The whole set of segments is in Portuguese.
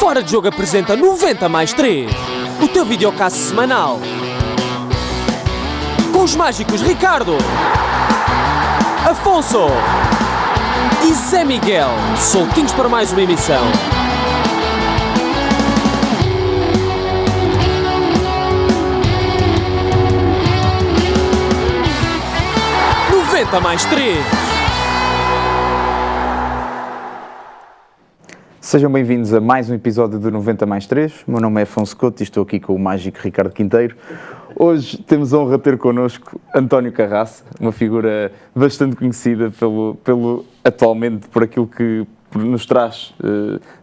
Fora de Jogo apresenta 90 mais 3, o teu videocast semanal. Com os mágicos Ricardo, Afonso e Zé Miguel, soltinhos para mais uma emissão. Mais 3. Sejam bem-vindos a mais um episódio do 90 mais 3. O meu nome é Afonso Couto e estou aqui com o mágico Ricardo Quinteiro. Hoje temos a honra de ter connosco António Carraça, uma figura bastante conhecida atualmente por aquilo que nos traz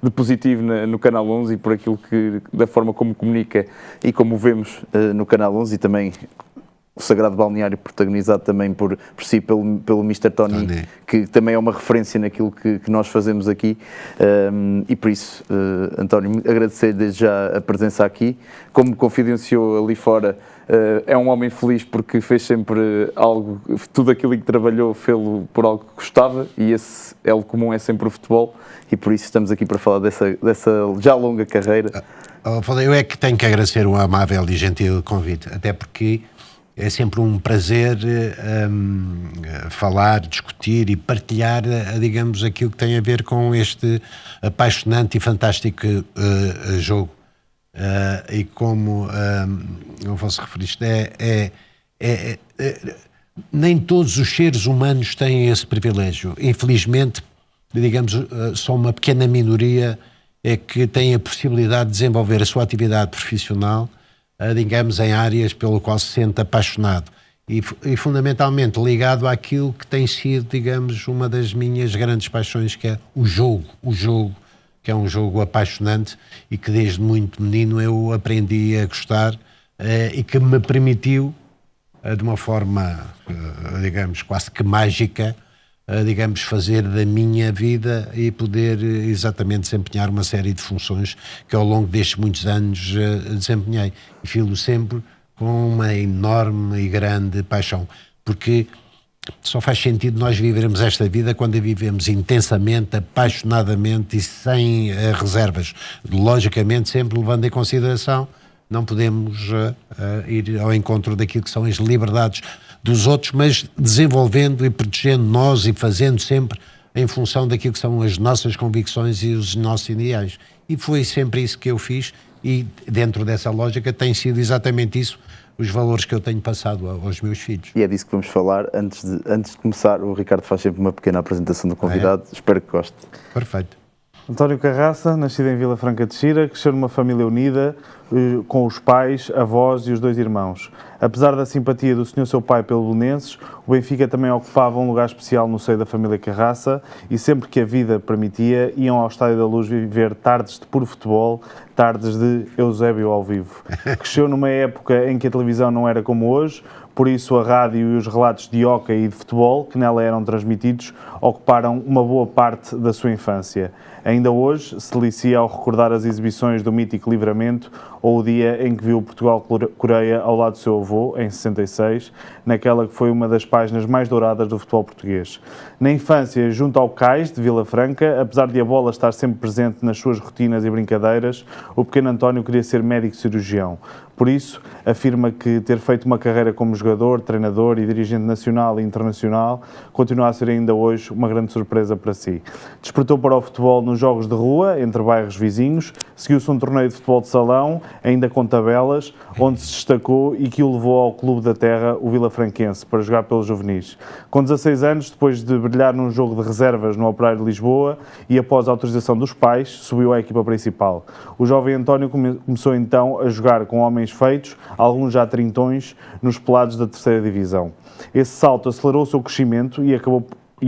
de positivo no Canal 11 e por aquilo que, da forma como comunica e como vemos no Canal 11 e também o Sagrado Balneário, protagonizado também por si, pelo Mr. Tony, que também é uma referência naquilo que nós fazemos aqui. E por isso, António, agradecer desde já a presença aqui. Como confidenciou ali fora, é um homem feliz porque fez sempre algo, tudo aquilo em que trabalhou, fê-lo por algo que gostava, e esse elo comum é sempre o futebol, e por isso estamos aqui para falar dessa já longa carreira. Eu é que tenho que agradecer o amável e gentil convite, até porque é sempre um prazer falar, discutir e partilhar, digamos, aquilo que tem a ver com este apaixonante e fantástico jogo. E como eu vou se referir isto, nem todos os seres humanos têm esse privilégio. Infelizmente, digamos, só uma pequena minoria é que tem a possibilidade de desenvolver a sua atividade profissional, digamos, em áreas pelo qual se sente apaixonado e fundamentalmente ligado àquilo que tem sido, digamos, uma das minhas grandes paixões, que é o jogo, que é um jogo apaixonante e que desde muito menino eu aprendi a gostar e que me permitiu, de uma forma, digamos, quase que mágica, digamos, fazer da minha vida e poder exatamente desempenhar uma série de funções que ao longo destes muitos anos desempenhei. E filo sempre com uma enorme e grande paixão, porque só faz sentido nós vivermos esta vida quando a vivemos intensamente, apaixonadamente e sem reservas. Logicamente, sempre levando em consideração, não podemos ir ao encontro daquilo que são as liberdades dos outros, mas desenvolvendo e protegendo nós e fazendo sempre em função daquilo que são as nossas convicções e os nossos ideais. E foi sempre isso que eu fiz, e dentro dessa lógica tem sido exatamente isso os valores que eu tenho passado aos meus filhos. E é disso que vamos falar. Antes de começar, o Ricardo faz sempre uma pequena apresentação do convidado. Espero que goste. Perfeito. António Carraça, nascido em Vila Franca de Xira, cresceu numa família unida, com os pais, avós e os dois irmãos. Apesar da simpatia do senhor seu pai pelo Belenenses, o Benfica também ocupava um lugar especial no seio da família Carraça, e sempre que a vida permitia, iam ao Estádio da Luz viver tardes de puro futebol, tardes de Eusébio ao vivo. Cresceu numa época em que a televisão não era como hoje, por isso a rádio e os relatos de hóquei e de futebol, que nela eram transmitidos, ocuparam uma boa parte da sua infância. Ainda hoje se delicia ao recordar as exibições do mítico Livramento ou o dia em que viu Portugal-Coreia ao lado do seu avô, em 66, naquela que foi uma das páginas mais douradas do futebol português. Na infância, junto ao Cais de Vila Franca, apesar de a bola estar sempre presente nas suas rotinas e brincadeiras, o pequeno António queria ser médico-cirurgião. Por isso, afirma que ter feito uma carreira como jogador, treinador e dirigente nacional e internacional continua a ser ainda hoje uma grande surpresa para si. Despertou para o futebol nos jogos de rua, entre bairros vizinhos, seguiu-se um torneio de futebol de salão, ainda com tabelas, onde se destacou e que o levou ao clube da terra, o Vila Franquense, para jogar pelos juvenis. Com 16 anos, depois de brilhar num jogo de reservas no Operário de Lisboa e após a autorização dos pais, subiu à equipa principal. O jovem António começou então a jogar com homens feitos, alguns já trintões, nos pelados da terceira divisão. Esse salto acelerou o seu crescimento e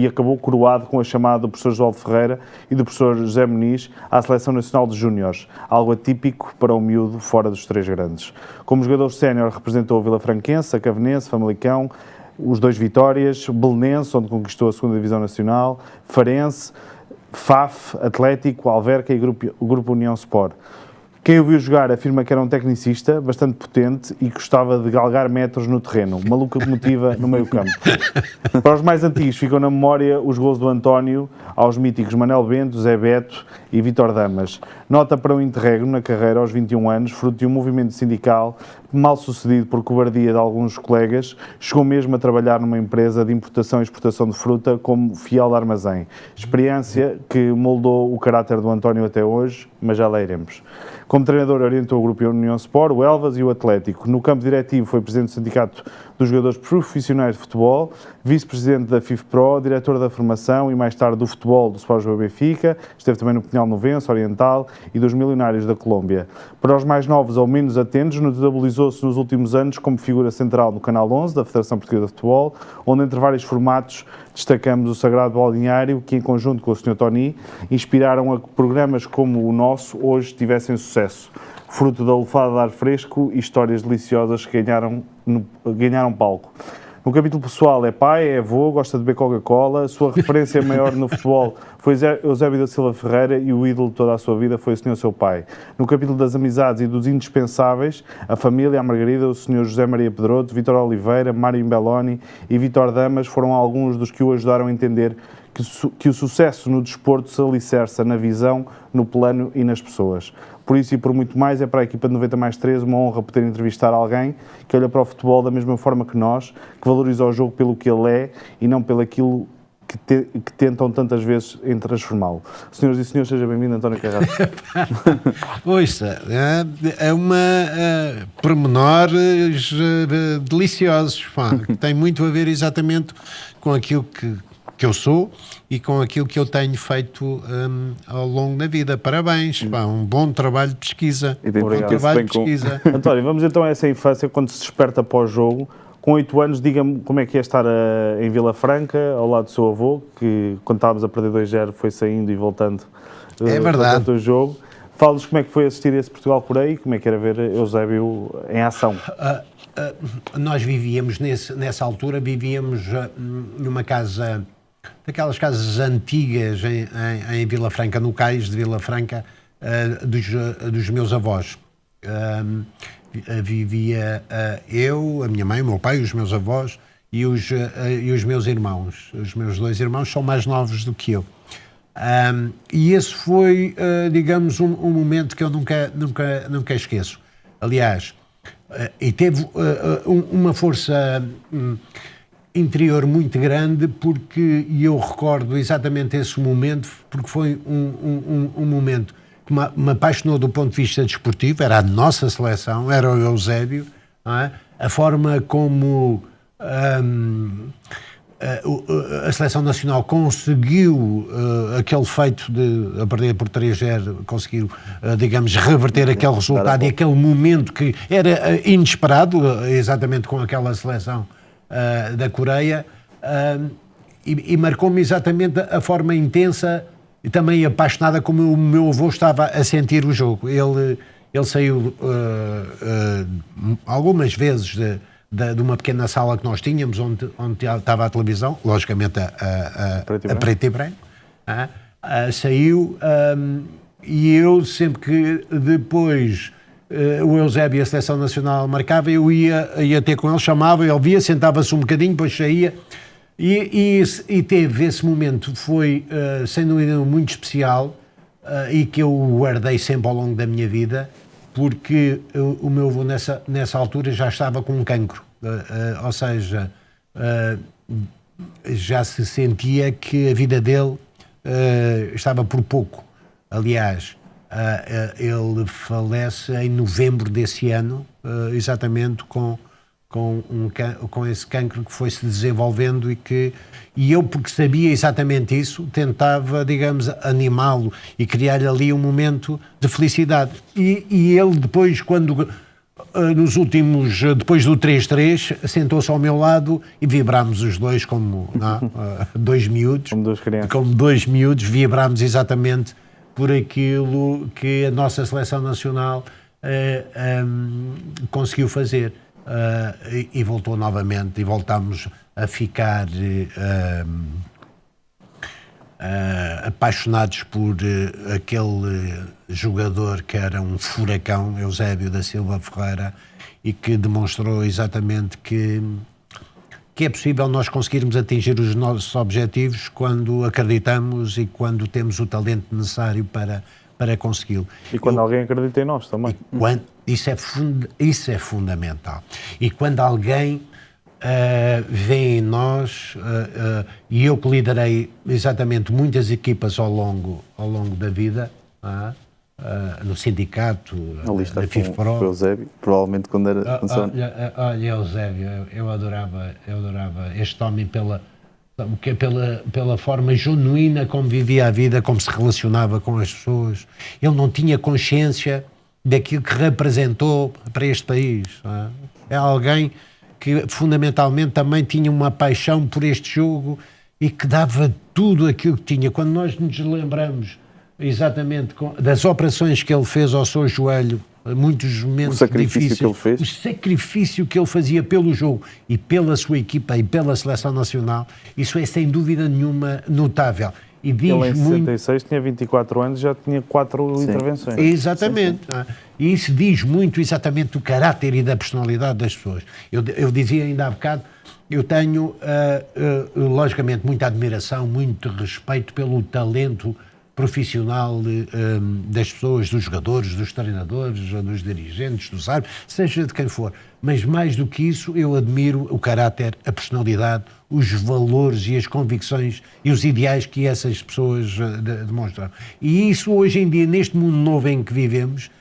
acabou coroado com a chamada do professor João Ferreira e do professor José Muniz à Seleção Nacional de Júniores, algo atípico para um miúdo fora dos três grandes. Como jogador sénior representou o Vila Franquense, a Cavenense, Famalicão, os dois Vitórias, Belenense, onde conquistou a segunda divisão nacional, Farense, FAF, Atlético, Alverca e o Grupo União Sport. Quem o viu jogar afirma que era um tecnicista bastante potente e gostava de galgar metros no terreno, uma locomotiva no meio campo. Para os mais antigos ficam na memória os gols do António aos míticos Manel Bento, Zé Beto e Vítor Damas. Nota para um interregno na carreira aos 21 anos, fruto de um movimento sindical mal sucedido por cobardia de alguns colegas, chegou mesmo a trabalhar numa empresa de importação e exportação de fruta como fiel de armazém. Experiência que moldou o caráter do António até hoje, mas já lá iremos. Como treinador orientou o grupo União Sport, o Elvas e o Atlético. No campo diretivo foi presidente do Sindicato dos Jogadores Profissionais de Futebol, vice-presidente da FIFPRO, diretor da formação e mais tarde do futebol do Sport Lisboa Benfica, esteve também no Pinhal Novense, Oriental e dos Milionários da Colômbia. Para os mais novos ou menos atentos, notabilizou-se nos últimos anos como figura central no Canal 11 da Federação Portuguesa de Futebol, onde entre vários formatos destacamos o Sagrado Balneário, que em conjunto com o Sr. Tony inspiraram a que programas como o nosso hoje tivessem sucesso, fruto da lufada de ar fresco e histórias deliciosas que ganharam palco. No capítulo pessoal é pai, é avô, gosta de beber Coca-Cola, a sua referência maior no futebol foi Eusébio da Silva Ferreira e o ídolo de toda a sua vida foi o Senhor seu pai. No capítulo das amizades e dos indispensáveis, a família, a Margarida, o Senhor José Maria Pedroto, Vítor Oliveira, Mário Belloni e Vítor Damas foram alguns dos que o ajudaram a entender que o sucesso no desporto se alicerça na visão, no plano e nas pessoas. Por isso e por muito mais, é para a equipa de 90+3 uma honra poder entrevistar alguém que olha para o futebol da mesma forma que nós, que valoriza o jogo pelo que ele é e não pelo aquilo que tentam tantas vezes em transformá-lo. Senhoras e senhores, seja bem-vindo, António Carrasco. Ouça, é uma pormenores deliciosos, pá, que tem muito a ver exatamente com aquilo que eu sou e com aquilo que eu tenho feito ao longo da vida. Parabéns, pá, um bom trabalho de pesquisa. António, vamos então a essa infância, quando se desperta para o jogo. Com 8 anos, diga-me como é que é estar em Vila Franca, ao lado do seu avô, que quando estávamos a perder 2-0 foi saindo e voltando é verdade. O jogo. Fala-nos como é que foi assistir esse Portugal por aí, como é que era ver Eusébio em ação. Nós vivíamos, nessa altura, numa casa, daquelas casas antigas em Vila Franca, no cais de Vila Franca, dos meus avós. Vivia eu, a minha mãe, o meu pai, os meus avós e os meus irmãos. Os meus 2 irmãos são mais novos do que eu. E esse foi, digamos, um momento que eu nunca esqueço. Aliás, e teve uma força interior muito grande, porque eu recordo exatamente esse momento, porque foi um momento que me apaixonou do ponto de vista desportivo. Era a nossa seleção, era o Eusébio, não é? A forma como a seleção nacional conseguiu aquele feito de, a perder por 3-0, conseguiu, digamos, reverter aquele resultado e aquele momento que era inesperado, exatamente com aquela seleção da Coreia, e marcou-me exatamente a forma intensa e também apaixonada como o meu avô estava a sentir o jogo. Ele saiu algumas vezes de uma pequena sala que nós tínhamos, onde estava a televisão, logicamente a preto e branco, saiu, e eu sempre que depois o Eusébio e a Seleção Nacional marcava, eu ia ter com ele, chamava, ele via, sentava-se um bocadinho, depois saía, e teve esse momento, foi sem dúvida muito especial, e que eu guardei sempre ao longo da minha vida, porque o meu avô nessa altura já estava com um cancro, ou seja, já se sentia que a vida dele estava por pouco. Aliás, ele falece em novembro desse ano, exatamente com esse cancro que foi se desenvolvendo, e eu, porque sabia exatamente isso, tentava, digamos, animá-lo e criar ali um momento de felicidade. E ele depois, quando depois do 3-3, sentou-se ao meu lado e vibrámos os dois como dois miúdos. Como dois miúdos, vibrámos exatamente por aquilo que a nossa seleção nacional conseguiu fazer. E voltou novamente, e voltámos a ficar apaixonados por aquele jogador que era um furacão, Eusébio da Silva Ferreira, e que demonstrou exatamente que é possível nós conseguirmos atingir os nossos objetivos quando acreditamos e quando temos o talento necessário para consegui-lo. E quando alguém acredita em nós também. Isso é fundamental. E quando alguém vê em nós, e eu que liderei exatamente muitas equipas ao longo da vida, no sindicato, Ali na FIFPRO. Com o Eusébio, provavelmente quando era funcionário. Olha, Eusébio, eu adorava este homem pela forma genuína como vivia a vida, como se relacionava com as pessoas. Ele não tinha consciência daquilo que representou para este país. É alguém que fundamentalmente também tinha uma paixão por este jogo e que dava tudo aquilo que tinha. Quando nós nos lembramos exatamente das operações que ele fez ao seu joelho, muitos momentos difíceis, que ele fez. o sacrifício que ele fazia pelo jogo e pela sua equipa e pela seleção nacional, isso é sem dúvida nenhuma notável. E diz ele em muito... 66 tinha 24 anos e já tinha 4 intervenções. Exatamente. E isso diz muito exatamente do caráter e da personalidade das pessoas. Eu dizia ainda há bocado, eu tenho, logicamente, muita admiração, muito respeito pelo talento profissional das pessoas, dos jogadores, dos treinadores, dos dirigentes, dos árbitros, seja de quem for. Mas mais do que isso, eu admiro o caráter, a personalidade, os valores e as convicções e os ideais que essas pessoas demonstram. E isso hoje em dia, neste mundo novo em que vivemos,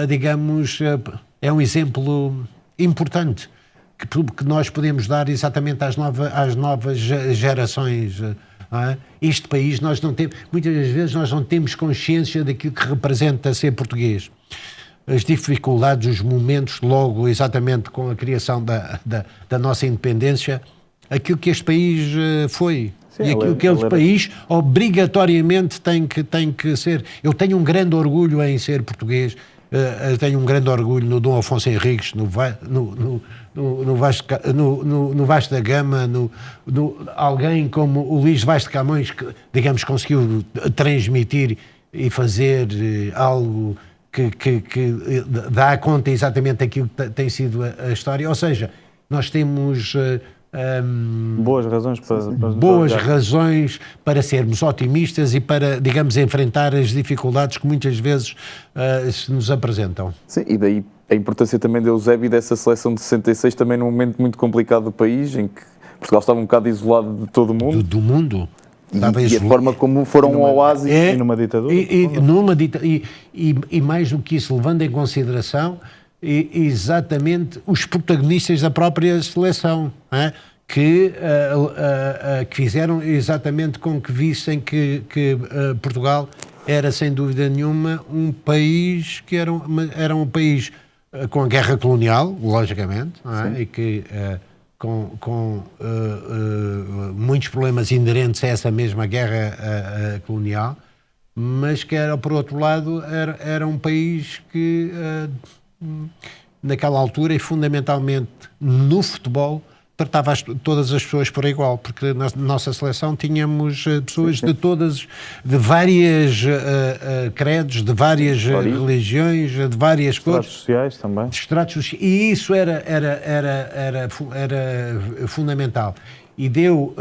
digamos, é um exemplo importante que nós podemos dar exatamente às novas gerações. Este país, nós não temos, muitas das vezes nós não temos consciência daquilo que representa ser português. As dificuldades, os momentos, logo exatamente com a criação da nossa independência, aquilo que este país foi. Sim, e aquilo que este país obrigatoriamente tem que ser. Eu tenho um grande orgulho em ser português, tenho um grande orgulho no Dom Afonso Henriques, no Vasco da Gama, alguém como o Luís Vaz de Camões, que, digamos, conseguiu transmitir e fazer algo que dá conta exatamente daquilo que tem sido a história. Ou seja, nós temos boas razões para sermos otimistas e para, digamos, enfrentar as dificuldades que muitas vezes se nos apresentam. Sim, e daí a importância também de Eusébio e dessa seleção de 66 também num momento muito complicado do país, em que Portugal estava um bocado isolado de todo o mundo. Do mundo. E a forma como foram ao oásis e numa ditadura. E mais do que isso, levando em consideração exatamente os protagonistas da própria seleção, que fizeram exatamente com que vissem que Portugal era, sem dúvida nenhuma, um país que era um país com a guerra colonial, logicamente, e que com muitos problemas inerentes a essa mesma guerra colonial, mas que era, por outro lado, era um país que naquela altura e fundamentalmente no futebol tratava todas as pessoas por igual, porque na nossa seleção tínhamos pessoas de várias credos, de várias religiões, de várias cores. Estratos sociais também. E isso era fundamental. E deu,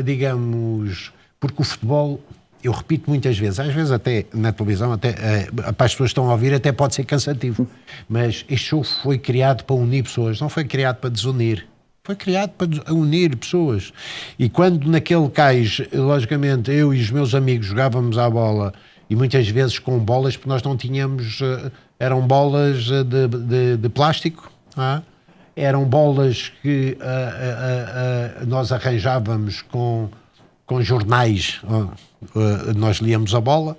digamos, porque o futebol, eu repito muitas vezes, às vezes até na televisão, até para as pessoas que estão a ouvir, até pode ser cansativo, mas este jogo foi criado para unir pessoas, não foi criado para desunir. Foi criado para unir pessoas. E quando naquele cais, logicamente, eu e os meus amigos jogávamos à bola, e muitas vezes com bolas, porque nós não tínhamos... Eram bolas de plástico, eram bolas que nós arranjávamos com jornais. Nós líamos a bola,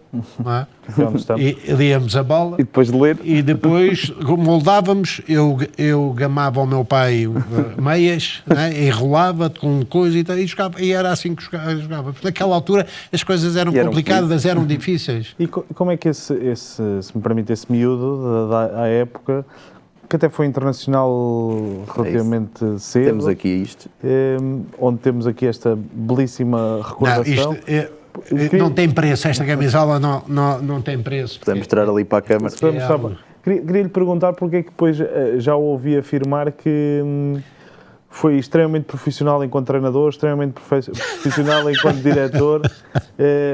líamos a bola e depois de ler e depois moldávamos. Eu gamava ao meu pai meias, enrolava com coisa e jogava, e era assim que jogava. Naquela altura as coisas eram complicadas, eram difíceis. E como é que se me permite, esse miúdo da época, que até foi internacional relativamente cedo. Temos aqui isto. Onde temos aqui esta belíssima recordação. Não tem preço, esta camisola não tem preço. Podemos mostrar ali para a câmara. Queria lhe perguntar porque é que depois já o ouvi afirmar que foi extremamente profissional enquanto treinador, extremamente profissional enquanto diretor,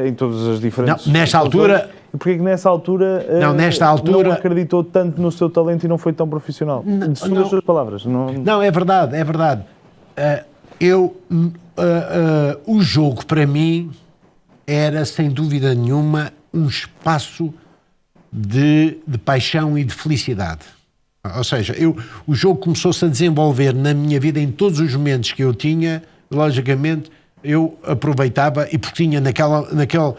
em todas as diferentes... Não, nesta altura... E porque é que nesta altura não acreditou tanto no seu talento e não foi tão profissional? Segundo as suas palavras. Não, é verdade, é verdade. O jogo, para mim, era, sem dúvida nenhuma, um espaço de paixão e de felicidade. Ou seja, o jogo começou-se a desenvolver na minha vida em todos os momentos que eu tinha, logicamente, eu aproveitava e porque tinha naquele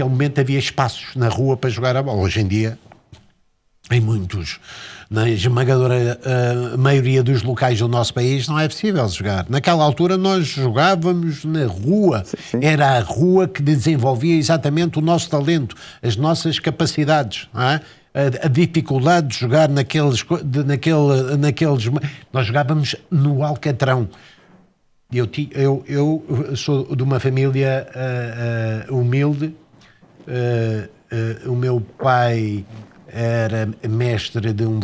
momento havia espaços na rua para jogar a bola. Hoje em dia, em muitos, na esmagadora maioria dos locais do nosso país, não é possível jogar. Naquela altura nós jogávamos na rua. Sim. Era a rua que desenvolvia exatamente o nosso talento, as nossas capacidades, não é? A dificuldade de jogar naqueles... Nós jogávamos no Alcatrão. Eu sou de uma família humilde. O meu pai era mestre de um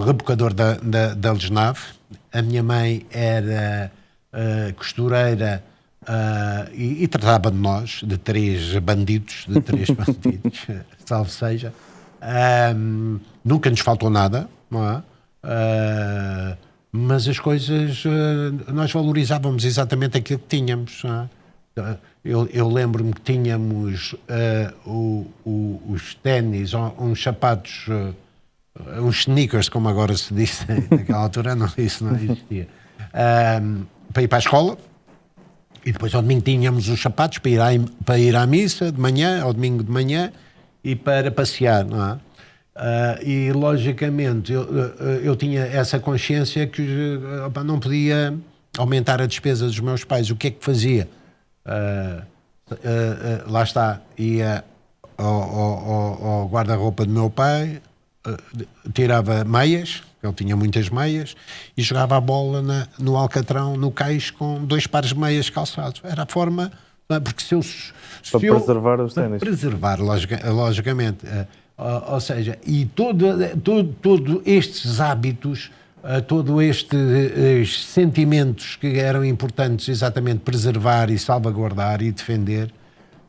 rebocador da Lesnave. A minha mãe era costureira e tratava de nós, de três bandidos, salve seja. Nunca nos faltou nada, não é? Mas as coisas, nós valorizávamos exatamente aquilo que tínhamos. Não é? Eu lembro-me que tínhamos os ténis, uns sapatos, uns sneakers, como agora se diz, naquela altura isso não existia, para ir para a escola. E depois ao domingo tínhamos os sapatos para ir à missa de manhã, ao domingo de manhã, e para passear, não é? E logicamente eu tinha essa consciência que não podia aumentar a despesa dos meus pais. O que é que fazia? Lá está, ia ao guarda-roupa do meu pai, tirava meias, ele tinha muitas meias, e jogava a bola no Alcatrão, no cais, com 2 pares de meias calçados. Era a forma, porque preservar os ténis. Preservar, logicamente. Ou seja, e todos estes hábitos, todos estes sentimentos que eram importantes exatamente preservar e salvaguardar e defender,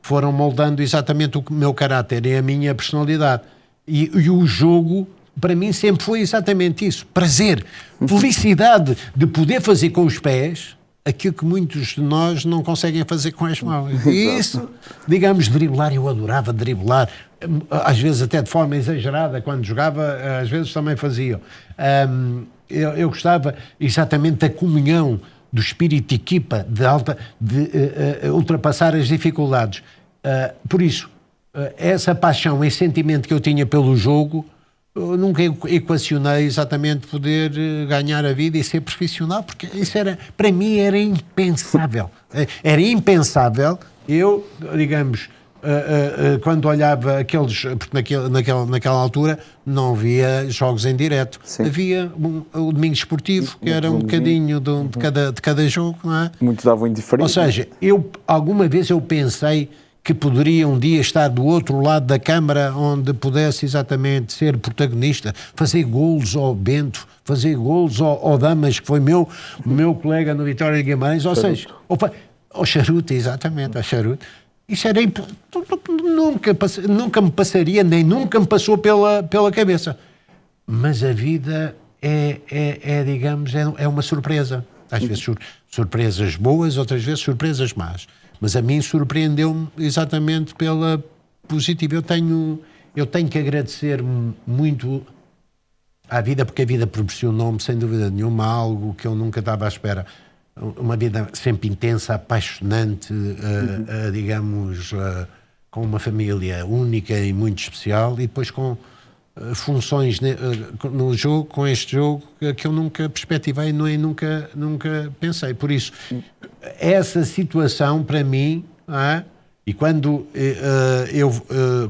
foram moldando exatamente o meu caráter e a minha personalidade. E o jogo, para mim, sempre foi exatamente isso. Prazer, felicidade de poder fazer com os pés aquilo que muitos de nós não conseguem fazer com as mãos. E isso, digamos, driblar, eu adorava driblar, às vezes até de forma exagerada, quando jogava, às vezes também fazia. Eu gostava exatamente da comunhão, do espírito de equipa, de ultrapassar as dificuldades. Por isso, essa paixão, esse sentimento que eu tinha pelo jogo, eu nunca equacionei exatamente poder ganhar a vida e ser profissional, porque isso para mim era impensável. Era impensável. Eu, digamos, quando olhava porque naquela altura não havia jogos em direto. Sim. Havia o domingo esportivo, que era um bocadinho de cada jogo, não é? Muitos davam indiferente. Ou seja, alguma vez eu pensei que poderia um dia estar do outro lado da câmara, onde pudesse exatamente ser protagonista, fazer golos ao Bento, fazer golos ao Damas, que foi meu colega no Vitória de Guimarães, ou seja, ao Charuto, exatamente, ao Charuto. Isso era nunca me passaria, nem nunca me passou pela cabeça. Mas a vida digamos, é uma surpresa. Às vezes surpresas boas, outras vezes surpresas más. Mas a mim surpreendeu-me exatamente pela positiva. Eu tenho que agradecer muito à vida, porque a vida proporcionou-me, sem dúvida nenhuma, algo que eu nunca estava à espera. Uma vida sempre intensa, apaixonante, digamos, com uma família única e muito especial, e depois com funções no jogo, com este jogo, que eu nunca perspectivei, nunca pensei. Por isso, essa situação para mim, e quando eu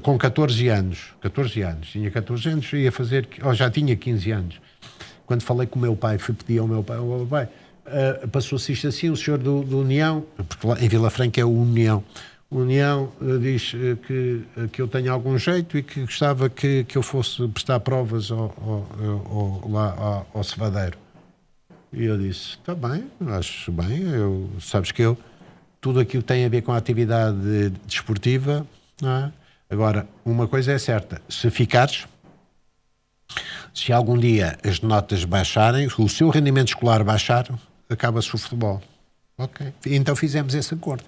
com 14 anos, tinha 14 anos, já tinha 15 anos, quando falei com o meu pai, fui pedir ao meu pai, passou-se isto assim, o senhor do União, porque lá em Vila Franca é o União, União diz que eu tenho algum jeito e que gostava que eu fosse prestar provas lá ao cevadeiro. E eu disse, está bem, acho bem, sabes que tudo aquilo que tem a ver com a atividade desportiva, não é? Agora, uma coisa é certa, se algum dia as notas baixarem, o seu rendimento escolar baixar, acaba-se o futebol. Ok, então fizemos esse acordo,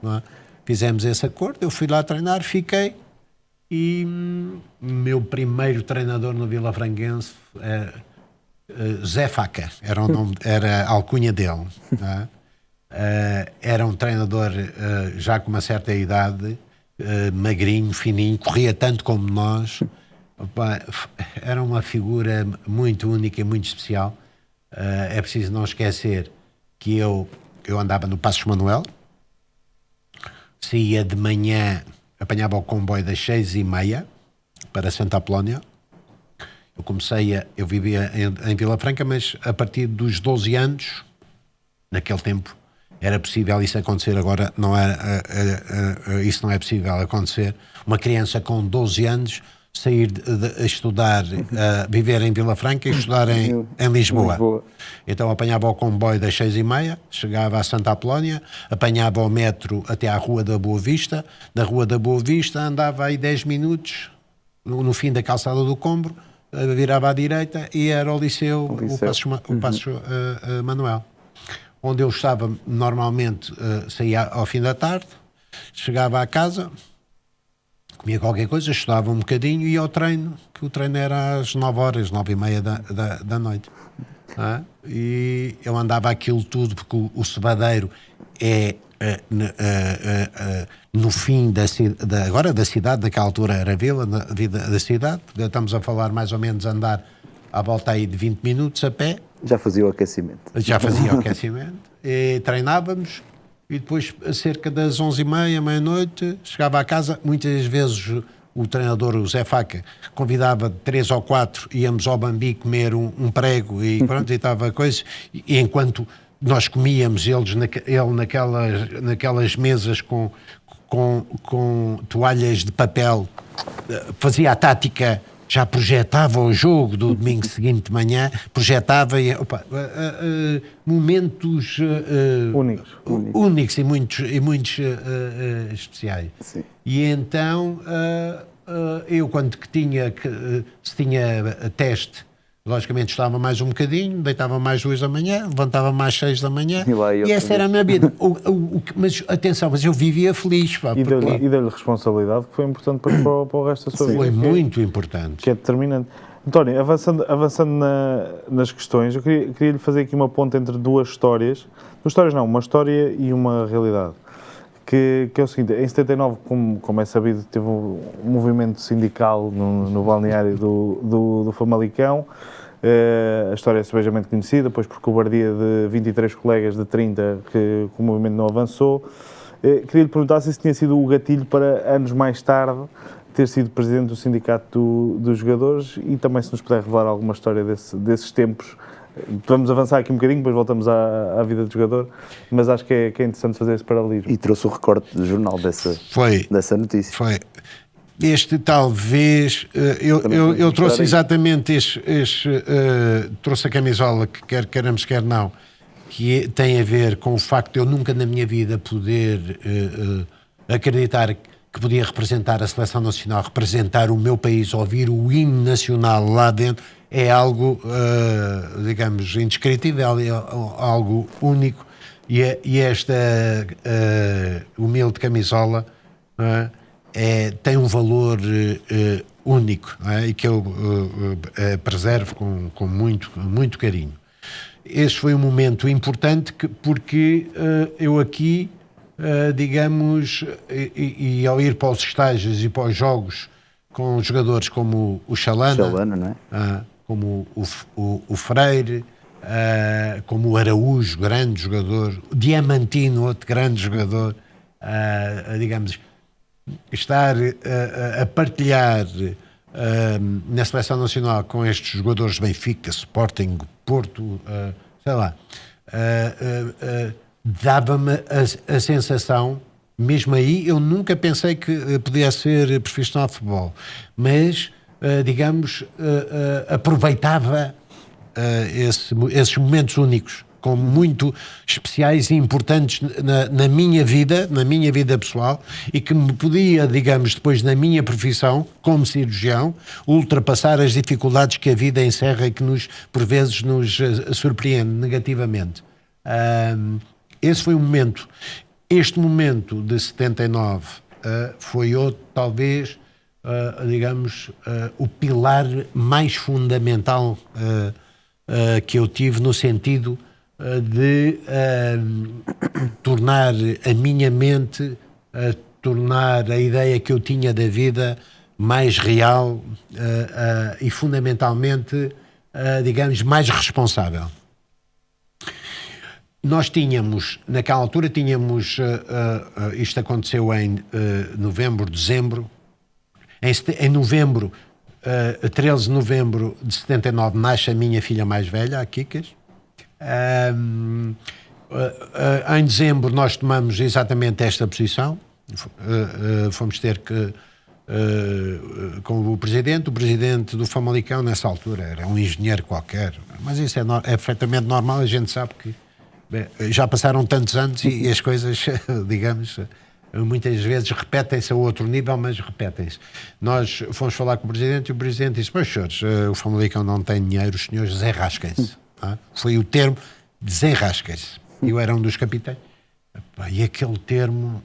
não é? Fizemos esse acordo, eu fui lá treinar, fiquei, e meu primeiro treinador no Vilafranquense, Zé Faca, era a alcunha dele. Não é? Era um treinador já com uma certa idade, magrinho, fininho, corria tanto como nós. Opa, era uma figura muito única e muito especial. É preciso não esquecer que eu andava no Passos Manuel, saía de manhã, apanhava o comboio das 6h30 para Santa Apolónia. Eu vivia em Vila Franca, mas a partir dos 12 anos, naquele tempo, era possível isso acontecer. Agora não isso não é possível acontecer. Uma criança com 12 anos sair a estudar, viver em Vila Franca e estudar em Lisboa. Então apanhava o comboio das 6h30, chegava a Santa Apolónia, apanhava o metro até à Rua da Boa Vista, da Rua da Boa Vista andava aí 10 minutos, no fim da calçada do Combro, virava à direita e era o Liceu. O Passos Manuel. Onde eu estava normalmente, saía ao fim da tarde, chegava à casa, comia qualquer coisa, estudava um bocadinho e ia ao treino, que o treino era às 9h, 9h30 da noite. E eu andava aquilo tudo, porque o cevadeiro é no fim da cidade, naquela altura era vila, da cidade, estamos a falar mais ou menos andar à volta aí de 20 minutos a pé. Já fazia o aquecimento. E treinávamos. E depois, cerca das 11h30, meia-noite, chegava à casa. Muitas vezes o treinador, o Zé Faca, convidava 3 ou 4, íamos ao Bambi comer um prego e pronto, e estava coisa. E enquanto nós comíamos, ele naquelas mesas com toalhas de papel, fazia a tática, já projetava o jogo do domingo seguinte de manhã, projetava e, momentos únicos e muitos especiais. Sim. E então eu quando se tinha teste, logicamente estava mais um bocadinho, deitava mais 2 da manhã, levantava mais 6 da manhã e essa era a minha vida. Mas atenção, eu vivia feliz. Pá, e deu-lhe responsabilidade que foi importante para o resto da sua vida. Foi muito importante. Que é determinante. António, avançando nas questões, eu queria lhe fazer aqui uma ponte entre duas histórias. Uma história e uma realidade. Que é o seguinte, em 79, como é sabido, teve um movimento sindical no balneário do Famalicão. A história é sebejamente conhecida, pois por cobardia de 23 colegas de 30 que o movimento não avançou. Queria lhe perguntar se isso tinha sido o gatilho para, anos mais tarde, ter sido presidente do sindicato dos jogadores e também se nos puder revelar alguma história desses tempos. Vamos avançar aqui um bocadinho, depois voltamos à vida do jogador, mas acho que é interessante fazer esse paralelismo. E trouxe o recorte do jornal dessa notícia. Foi. Este talvez, eu trouxe exatamente trouxe a camisola que quer queiramos, quer não, que tem a ver com o facto de eu nunca na minha vida poder acreditar que podia representar a seleção nacional, representar o meu país, ouvir o hino nacional lá dentro, é algo, digamos, indescritível, é algo único, e esta humilde camisola tem um valor único, e que eu preservo com muito carinho. Este foi um momento importante porque eu aqui, digamos, e ao ir para os estágios e para os jogos com jogadores como o Chalana, não é? como o Freire, como o Araújo, grande jogador, o Diamantino, outro grande jogador, digamos, estar a partilhar na seleção nacional com estes jogadores de Benfica, Sporting, Porto, sei lá, dava-me a sensação mesmo aí, eu nunca pensei que podia ser profissional de futebol, mas, digamos, aproveitava esses momentos únicos, como muito especiais e importantes na minha vida pessoal, e que me podia, digamos, depois na minha profissão, como cirurgião, ultrapassar as dificuldades que a vida encerra e que por vezes nos surpreende negativamente. Esse foi um momento. Este momento de 79 foi outro, talvez, digamos, o pilar mais fundamental que eu tive, no sentido de tornar a minha mente, tornar a ideia que eu tinha da vida mais real e fundamentalmente, digamos, mais responsável. Nós tínhamos, naquela altura, isto aconteceu em novembro, dezembro, em novembro, 13 de novembro de 79, nasce a minha filha mais velha, a Kikas. Em dezembro nós tomamos exatamente esta posição, fomos ter que, com o presidente do Famalicão, nessa altura, era um engenheiro qualquer, mas isso é perfeitamente normal, a gente sabe que já passaram tantos anos e as coisas, digamos, muitas vezes repetem-se a outro nível, mas repetem-se. Nós fomos falar com o presidente e o presidente disse: pois senhores, o Famalicão não tem dinheiro, os senhores desenrasquem-se. Foi o termo, desenrasquem-se. Eu era um dos capitães. E aquele termo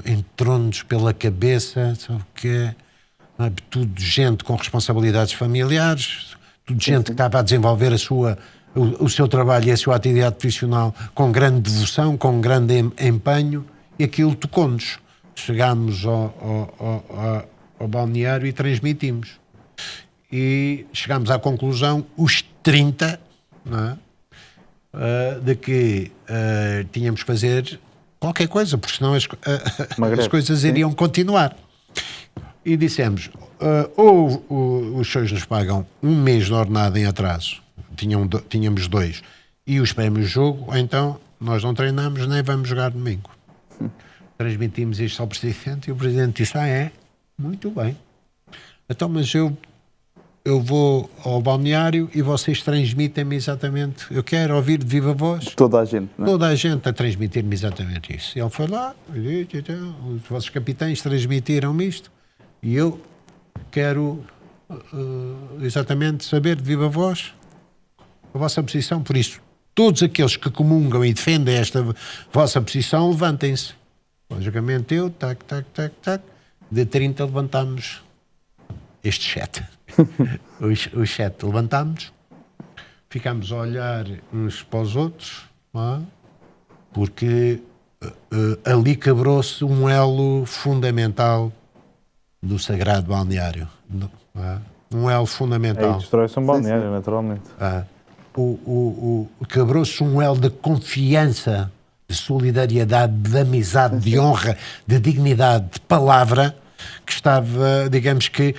entrou-nos pela cabeça, sabe o quê? Tudo gente com responsabilidades familiares, tudo gente que estava a desenvolver o seu trabalho e a sua atividade profissional com grande devoção, com grande empenho, e aquilo tocou-nos. Chegámos ao balneário e transmitimos. E chegámos à conclusão, os 30, não é? De que tínhamos que fazer qualquer coisa, porque senão as coisas iriam continuar. E dissemos, ou os senhores nos pagam um mês de ordenado em atraso, tínhamos 2, e os prémios de jogo, ou então nós não treinamos nem vamos jogar domingo. Transmitimos isto ao presidente e o presidente disse: é? Muito bem. Então, mas eu vou ao balneário e vocês transmitem-me exatamente, eu quero ouvir de viva voz Toda a gente, não é? Toda a gente a transmitir-me exatamente isso. E ele foi lá, os vossos capitães transmitiram-me isto e eu quero exatamente saber de viva voz a vossa posição. Por isso, todos aqueles que comungam e defendem esta vossa posição, levantem-se. Logicamente eu, de 30 levantámos este chat. Os 7 levantámos, ficámos a olhar uns para os outros, não é? Porque ali quebrou-se um elo fundamental do sagrado balneário. Não é? Um elo fundamental. Aí destrói-se um balneário, naturalmente. Quebrou-se um elo de confiança, de solidariedade, de amizade, de honra, de dignidade, de palavra, que estava, digamos que,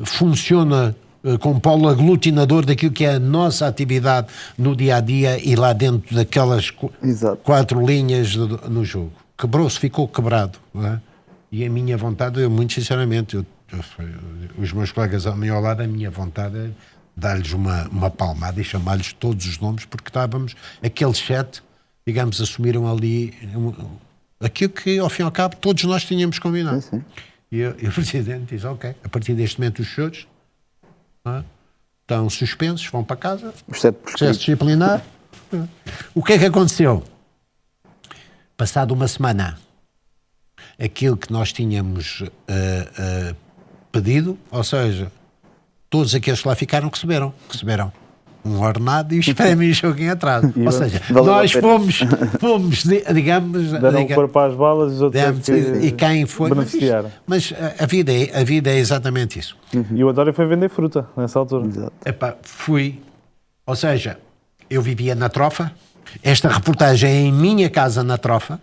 funciona como polo aglutinador daquilo que é a nossa atividade no dia-a-dia e lá dentro daquelas 4 linhas no jogo. Quebrou-se, ficou quebrado. Não é? E a minha vontade, eu muito sinceramente, os meus colegas ao meu lado, a minha vontade é dar-lhes uma palmada e chamar-lhes todos os nomes, porque estávamos, aqueles 7, digamos, assumiram ali aquilo que, ao fim e ao cabo, todos nós tínhamos combinado. Sim. E o presidente diz: ok, a partir deste momento os senhores estão suspensos, vão para casa, processo disciplinar. O que é que aconteceu? Passado uma semana, aquilo que nós tínhamos pedido, ou seja, todos aqueles que lá ficaram receberam um ordenado e os prémios jogo em atraso. Ou seja, nós fomos digamos... Deram o corpo às balas e os outros e quem foi beneficiaram. Mas a vida é exatamente isso. E o António foi vender fruta nessa altura. Exato. Fui, ou seja, eu vivia na Trofa, esta reportagem é em minha casa na Trofa,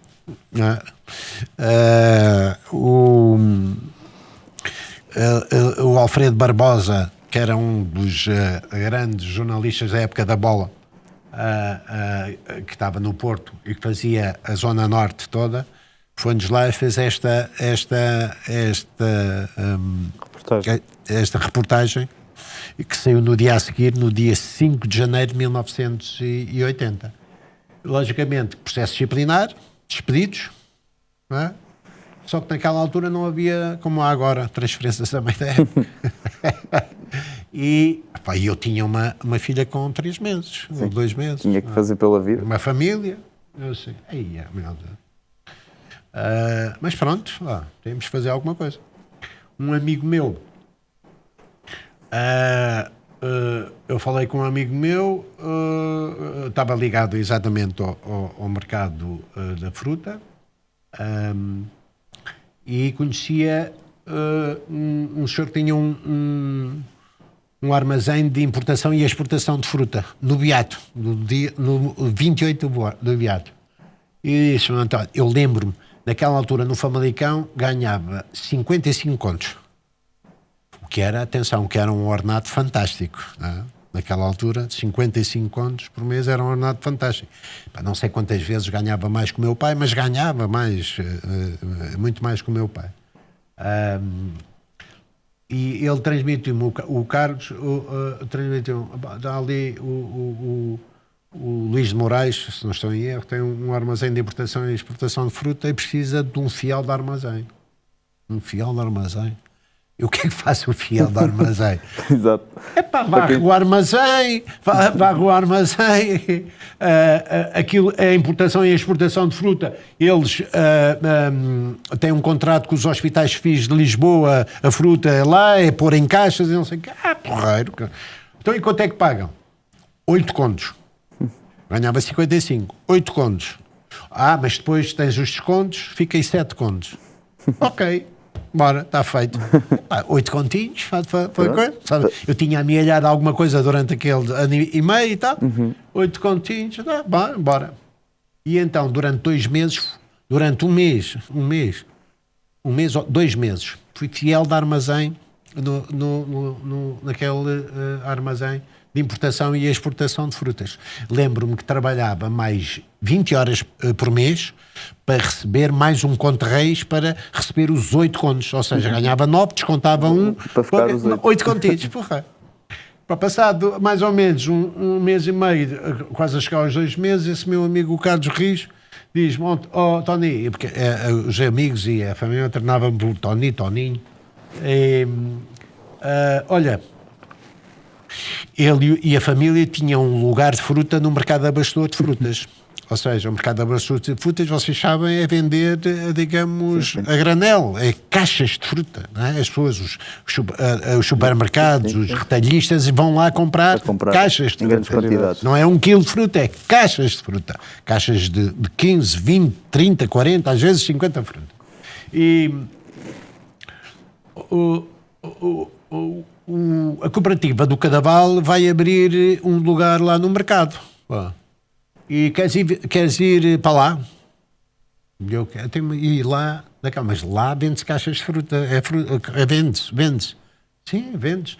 o Alfredo Barbosa, que era um dos grandes jornalistas da época da bola, que estava no Porto e que fazia a zona norte toda, foi-nos lá e fez esta Portanto, reportagem, que saiu no dia a seguir, no dia 5 de janeiro de 1980. Logicamente, processo disciplinar, despedidos, não é? Só que naquela altura não havia, como há agora, transferências também da época. E eu tinha uma filha com 3 meses, ou 2 meses. Tinha que fazer pela vida. Uma família. Eu assim, meu Deus. Mas pronto, temos que fazer alguma coisa. Um amigo meu, eu falei com um amigo meu, estava ligado exatamente ao mercado da fruta, e conhecia um senhor que tinha um armazém de importação e exportação de fruta, no Beato, no 28 do Beato. E disse, António, eu lembro-me, naquela altura no Famalicão ganhava 55 contos. O que era, atenção, que era um ordenado fantástico. Não é? Naquela altura, 55 contos por mês era um ordenado fantástico. Não sei quantas vezes ganhava mais que o meu pai, mas ganhava mais, muito mais que o meu pai. E ele transmitiu-me, o Carlos transmitiu-me, dá ali o Luís de Moraes, se não estou em erro, tem um armazém de importação e exportação de fruta e precisa de um fiel de armazém. Um fiel de armazém. E o que é que faz o fiel de armazém? Exato. Varre o armazém, aquilo, a importação e a exportação de fruta, eles têm um contrato com os hospitais FIS de Lisboa, a fruta é lá, é pôr em caixas e não sei o quê. Porreiro. Então, e quanto é que pagam? 8 contos. Ganhava 55. 8 contos. Mas depois tens os descontos, fica aí 7 contos. Ok. Bora, está feito. 8 continhos, foi coisa. Sabe? Eu tinha amealhado alguma coisa durante aquele ano e meio e tal. 8 continhos, bora. E então, durante 2 meses, durante um mês, 2 meses, fui fiel de armazém, naquele armazém de importação e exportação de frutas. Lembro-me que trabalhava mais 20 horas por mês para receber mais um conto reis para receber os 8 contos. Ou seja, ganhava 9, descontava 1, para ficar os 8 contidos. Para passado mais ou menos um mês e meio, quase a chegar aos 2 meses, esse meu amigo, o Carlos Rios, diz-me, Tony, porque os amigos e a família treinavam-me por Toninho, olha, ele e a família tinham um lugar de fruta no mercado abastecedor de frutas. Ou seja, o mercado abastecedor de frutas, vocês sabem, é vender, digamos, a granel, é caixas de fruta. Não é? As pessoas, os supermercados, os retalhistas vão lá comprar caixas de fruta. Não é 1 quilo de fruta, é caixas de fruta. Caixas de 15, 20, 30, 40, às vezes 50 frutas. E a cooperativa do Cadaval vai abrir um lugar lá no mercado. E queres ir para lá? Eu tenho ir lá, mas lá vende-se caixas de fruta. Vende-se. Sim, vendes.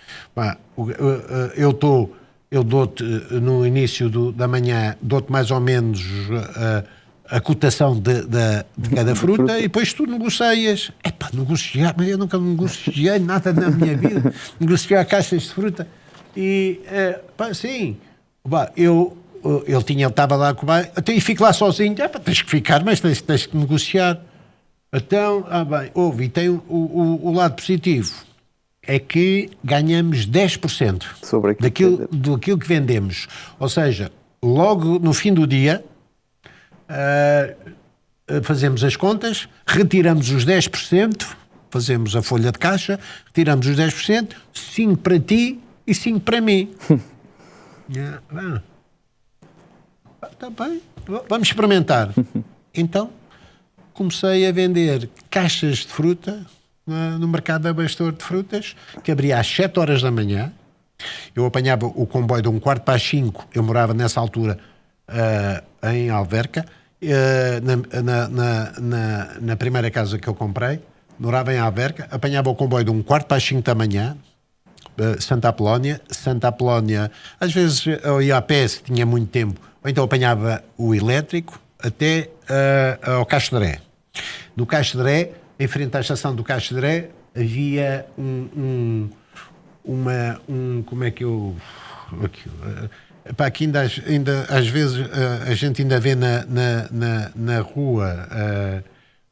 Eu dou-te no início da manhã, dou-te mais ou menos a cotação de cada fruta e depois tu negocias. Negociar, mas eu nunca negociei nada na minha vida. Negociar caixas de fruta. E, sim, ele estava lá com o pai, e fico lá sozinho. Tens que ficar, mas tens que negociar. Então, e tem o lado positivo. É que ganhamos 10% daquilo que vendemos. Ou seja, logo no fim do dia, fazemos as contas, retiramos os 10%, fazemos a folha de caixa, retiramos os 10%, 5 para ti e 5 para mim. Está bem, vamos experimentar. Então, comecei a vender caixas de fruta no mercado abastecedor de frutas, que abria às 7 horas da manhã. Eu apanhava o comboio de 4:45, eu morava nessa altura em Alverca, na primeira casa que eu comprei, morava em Alverca, apanhava o comboio de 4:45 da manhã, Santa Apolónia, às vezes eu ia a pé se tinha muito tempo, ou então apanhava o elétrico até ao Castoré. do Castedré, em frente à estação do Castedré, havia como é que eu... Aqui ainda às vezes a gente ainda vê na rua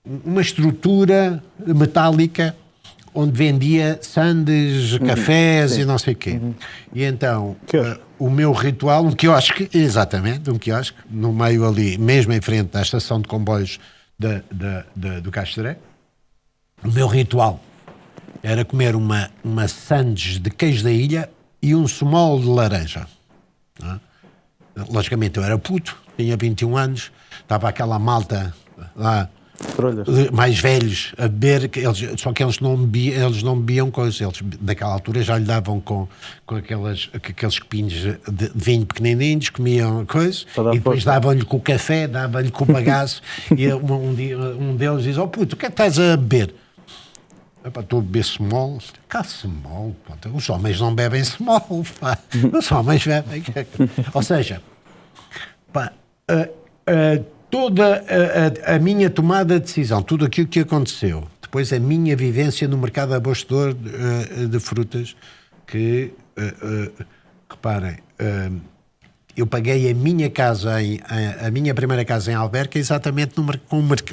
uma estrutura metálica onde vendia sandes, cafés e não sei o quê. E então, o meu ritual, um quiosque, exatamente, um quiosque, no meio ali, mesmo em frente à estação de comboios do Castedré, o meu ritual era comer uma sandes de queijo da ilha e um small de laranja. Não é? Logicamente eu era puto, tinha 21 anos, estava aquela malta lá, mais velhos a beber, só que eles não bebiam coisas, eles daquela altura já lhe davam com aqueles copinhos de vinho pequenininhos, comiam coisas, e depois davam-lhe com o café, davam-lhe com o bagaço, e um deles diz: "Oh puto, o que é que estás a beber?" Estou a beber small. Cá small, pá. Os homens não bebem small, pá. Os homens bebem. Ou seja, pá, toda a minha tomada de decisão, tudo aquilo que aconteceu, depois a minha vivência no mercado abastecedor de frutas, que, reparem, eu paguei a minha casa, a minha primeira casa em Alverca, exatamente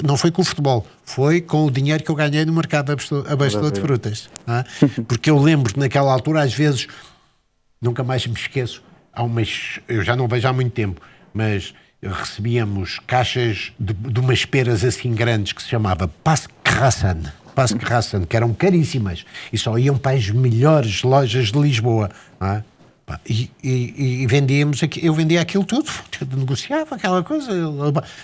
não foi com o futebol, foi com o dinheiro que eu ganhei no mercado abastecedor de frutas. Não é? Porque eu lembro que naquela altura, às vezes, nunca mais me esqueço, eu já não vejo há muito tempo, mas recebíamos caixas de umas peras assim grandes que se chamava Pasquerrassen, que eram caríssimas e só iam para as melhores lojas de Lisboa. Não é? E vendíamos, eu vendia aquilo tudo, negociava aquela coisa,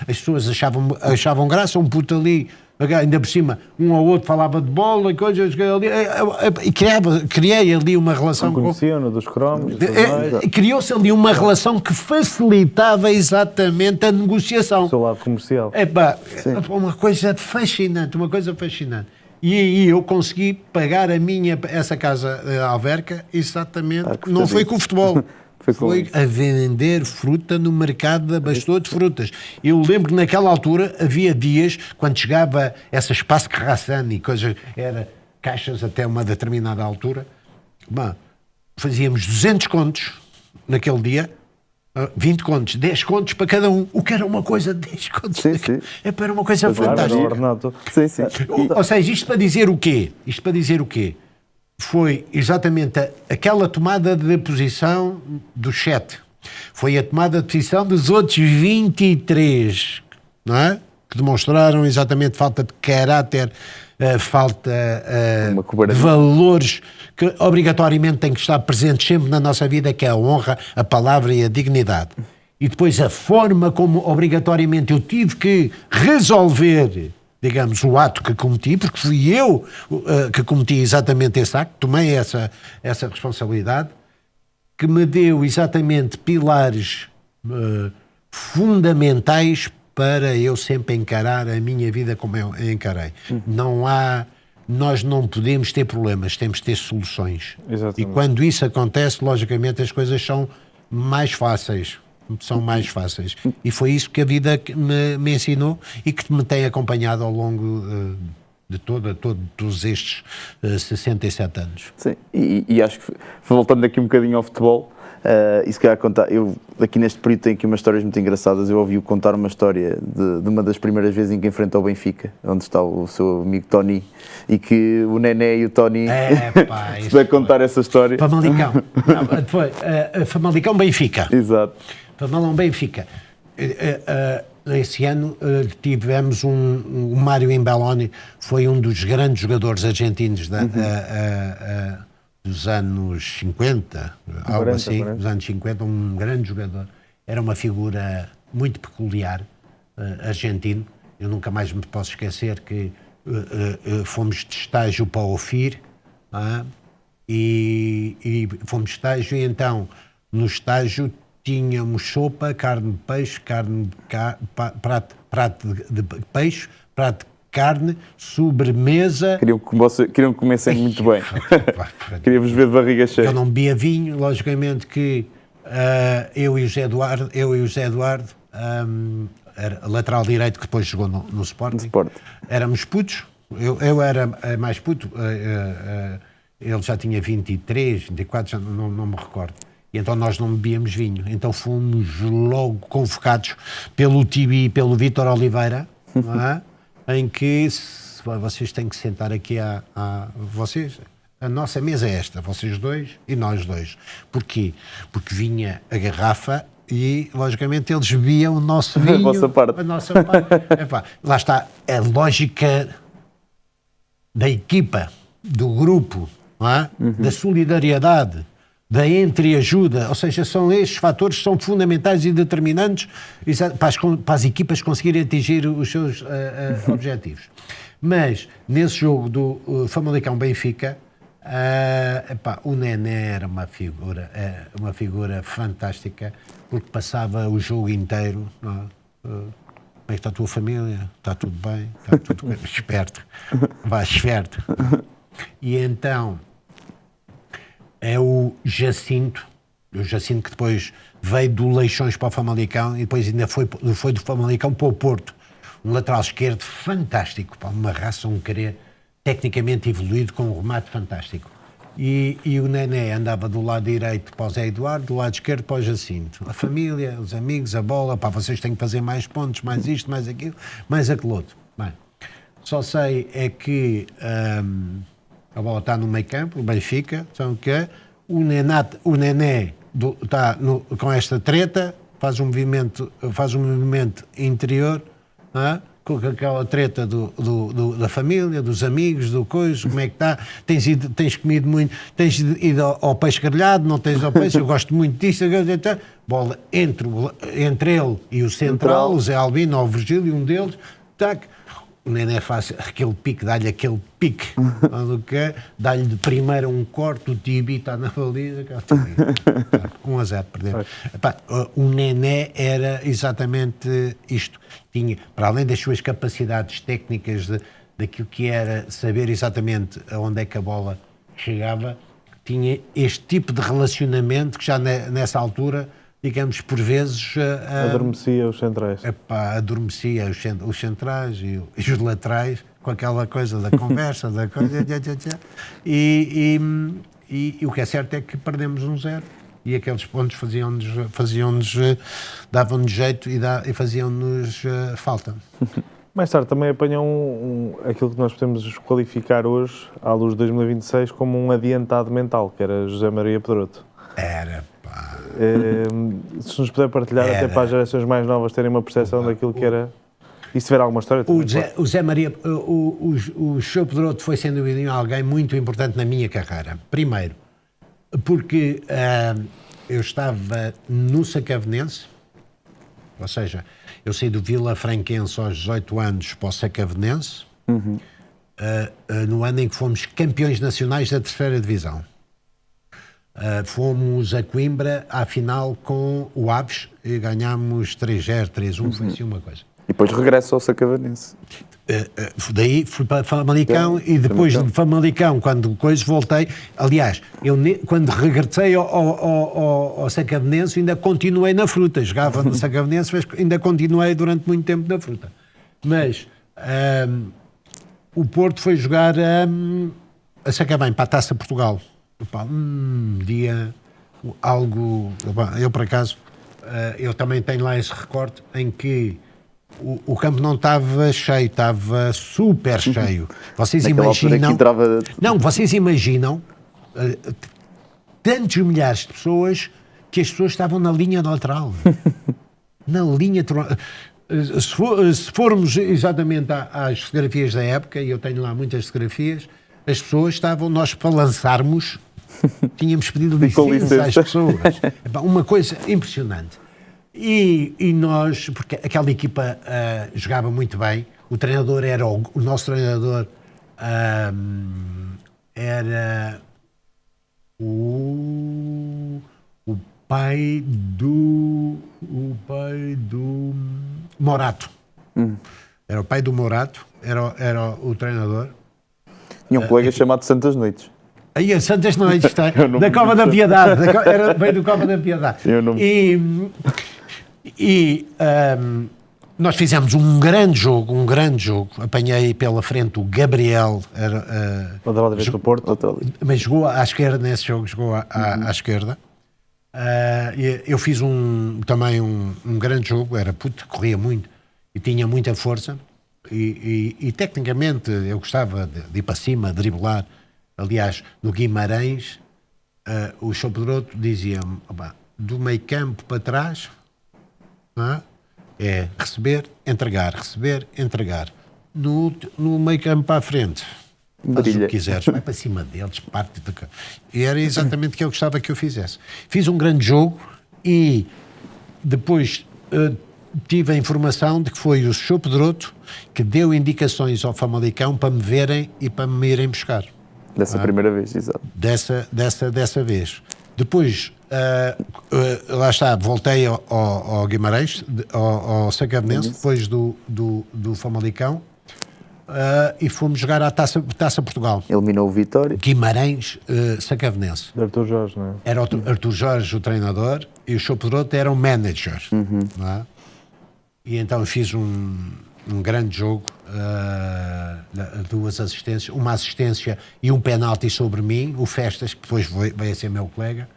as pessoas achavam graça, um puto ali, ainda por cima, um ou outro falava de bola e coisas ali, e criei ali uma relação conheciam dos cromos, criou-se ali uma relação que facilitava exatamente a negociação. O seu lado comercial. Uma coisa fascinante. E eu consegui pagar essa casa Alverca exatamente, não foi com o futebol, foi a vender fruta no mercado de abastecedor de frutas. Eu lembro que naquela altura havia dias, quando chegava essas Pasquerrassen e coisas, era caixas até uma determinada altura, fazíamos 200 contos naquele dia, 20 contos, 10 contos para cada um, o que era uma coisa de 10 contos. Sim. Era uma coisa fantástica. Sim. Ou seja, isto para dizer o quê? Foi exatamente aquela tomada de posição do 7. Foi a tomada de posição dos outros 23, não é? Que demonstraram exatamente falta de caráter, falta de valores que obrigatoriamente têm que estar presentes sempre na nossa vida, que é a honra, a palavra e a dignidade. E depois a forma como obrigatoriamente eu tive que resolver, digamos, o ato que cometi, porque fui eu que cometi exatamente esse acto, tomei essa responsabilidade, que me deu exatamente pilares fundamentais para eu sempre encarar a minha vida como eu encarei. Nós não podemos ter problemas, temos de ter soluções. Exatamente. E quando isso acontece, logicamente as coisas são mais fáceis. E foi isso que a vida me ensinou e que me tem acompanhado ao longo de todos estes 67 anos. Sim, e acho que, voltando aqui um bocadinho ao futebol, e se calhar contar, eu aqui neste período tenho aqui umas histórias muito engraçadas. Eu ouvi-o contar uma história de uma das primeiras vezes em que enfrentou o Benfica, onde está o seu amigo Tony, e que o Nené e o Tony se vai contar essa história. Famalicão. Famalicão Benfica. Exato. Famalicão Benfica. Esse ano tivemos o Mário Imbeloni, foi um dos grandes jogadores argentinos dos anos 50, algo assim, dos anos 50, um grande jogador. Era uma figura muito peculiar, argentino. Eu nunca mais me posso esquecer que fomos de estágio para o OFIR, e fomos de estágio, e então no estágio tínhamos sopa, carne de peixe, prato de peixe, prato de carne, sobremesa. Queriam que comessem muito bem. Queria-vos ver de barriga cheia. Eu não bebia vinho, logicamente que eu e o José Eduardo era lateral direito que depois jogou no Sporting. Sporting. Éramos putos, eu era mais puto, ele já tinha 23, 24, já não me recordo. E então nós não bebíamos vinho. Então fomos logo convocados pelo Tibi e pelo Vítor Oliveira, não é? Em que vocês têm que sentar aqui vocês. A nossa mesa é esta, vocês dois e nós dois. Porquê? Porque vinha a garrafa e, logicamente, eles bebiam o nosso vinho. A vossa parte. A nossa parte. Epá, lá está a lógica da equipa, do grupo, não é? Da solidariedade, da entreajuda, ou seja, são estes fatores que são fundamentais e determinantes para as equipas conseguirem atingir os seus objetivos. Mas, nesse jogo do Famalicão-Benfica, o Nené era uma figura fantástica, porque passava o jogo inteiro, não é? Como é que está a tua família? Está tudo bem? Está tudo bem? Esperto. Vai, esperto. E então, é o Jacinto que depois veio do Leixões para o Famalicão e depois ainda foi do Famalicão para o Porto. Um lateral esquerdo fantástico, uma raça, um querer tecnicamente evoluído, com um remate fantástico. E o Nené andava do lado direito para o Zé Eduardo, do lado esquerdo para o Jacinto. A família, os amigos, a bola, vocês têm que fazer mais pontos, mais isto, mais aquilo, mais aquele outro. Bem, só sei é que a bola está no meio campo, o Benfica, sabe o que é? O Nené está com esta treta, faz um movimento interior, não é? Com aquela treta da família, dos amigos, do coisa, como é que está, tens comido muito, tens ido ao peixe grelhado, não tens ao peixe, eu gosto muito disso, bola entre ele e o central, o Zé Albino ou o Virgílio, um deles, tac, o Nené faz aquele pique, dá-lhe aquele pique, dá-lhe de primeira um corte, o Tibi está na baliza, 1-0, perdemos. O Nené era exatamente isto. Tinha, para além das suas capacidades técnicas daquilo que era saber exatamente aonde é que a bola chegava, tinha este tipo de relacionamento que já nessa altura, digamos, por vezes... adormecia os centrais. Adormecia os centrais e os laterais, com aquela coisa da conversa, da coisa... E o que é certo é que perdemos 1-0. E aqueles pontos davam-nos jeito e faziam-nos falta. Mais tarde também apanham aquilo que nós podemos qualificar hoje, à luz de 2026, como um adiantado mental, que era José Maria Pedroto. Era, pá. Se nos puder partilhar, até para as gerações mais novas terem uma percepção daquilo que era... E se tiver alguma história... O Zé Maria, o Sr. Pedroto foi, sem dúvida, alguém muito importante na minha carreira. Primeiro, porque eu estava no Sacavenense, ou seja, eu saí do Vila Franquense aos 18 anos para o Sacavenense, no ano em que fomos campeões nacionais da 3ª Divisão. Fomos a Coimbra à final com o Aves e ganhámos 3-0, 3-1, foi assim uma coisa. E depois regresso ao Sacavenense. Daí fui para Famalicão e depois de Famalicão, quando coisa, voltei. Aliás, eu quando regressei ao Sacavenense ainda continuei na fruta. Jogava no Sacavenense, mas ainda continuei durante muito tempo na fruta. Mas o Porto foi jogar a Sacavém, para a Taça Portugal. Dia algo... Eu, por acaso, eu também tenho lá esse recorte em que o campo não estava cheio, estava super cheio. Vocês imaginam... Não, vocês imaginam tantos milhares de pessoas que as pessoas estavam na linha lateral. Na linha... Se formos exatamente às fotografias da época, e eu tenho lá muitas fotografias, as pessoas estavam... Nós, para lançarmos, tínhamos pedido licença às pessoas. Uma coisa impressionante. E nós, porque aquela equipa jogava muito bem, o treinador era o nosso treinador era o pai do Morato. Era o pai do Morato, era o treinador. Tinha um colega chamado Santas Noites. Aí a Santas Noites, da Cova da Piedade, veio do Cova da Piedade. Nós fizemos um grande jogo, apanhei pela frente o Gabriel, Outra vez do Porto. mas jogou à esquerda nesse jogo, à esquerda. Eu fiz também um grande jogo, corria muito e tinha muita força e tecnicamente eu gostava de ir para cima, driblar. Aliás, no Guimarães, o Chopedoto dizia-me, do meio campo para trás, é receber, entregar. No meio campo para a frente, faz o que quiseres, vai para cima deles, parte do campo. E era exatamente o que eu gostava que eu fizesse. Fiz um grande jogo e depois tive a informação de que foi o Chopedoto que deu indicações ao Famalicão para me verem e para me irem buscar. Dessa primeira vez, exato. Dessa vez. Depois, lá está, voltei ao Guimarães, ao Sacavenense, depois do Famalicão, e fomos jogar à Taça Portugal. Eliminou o Vitória. Guimarães, Sacavenense. De Arthur Jorge, não é? Era o Arthur Jorge o treinador e o Chopedoto era o manager. Não é? E então fiz um grande jogo, duas assistências, uma assistência e um penalti sobre mim, o Festas, que depois veio a ser meu colega.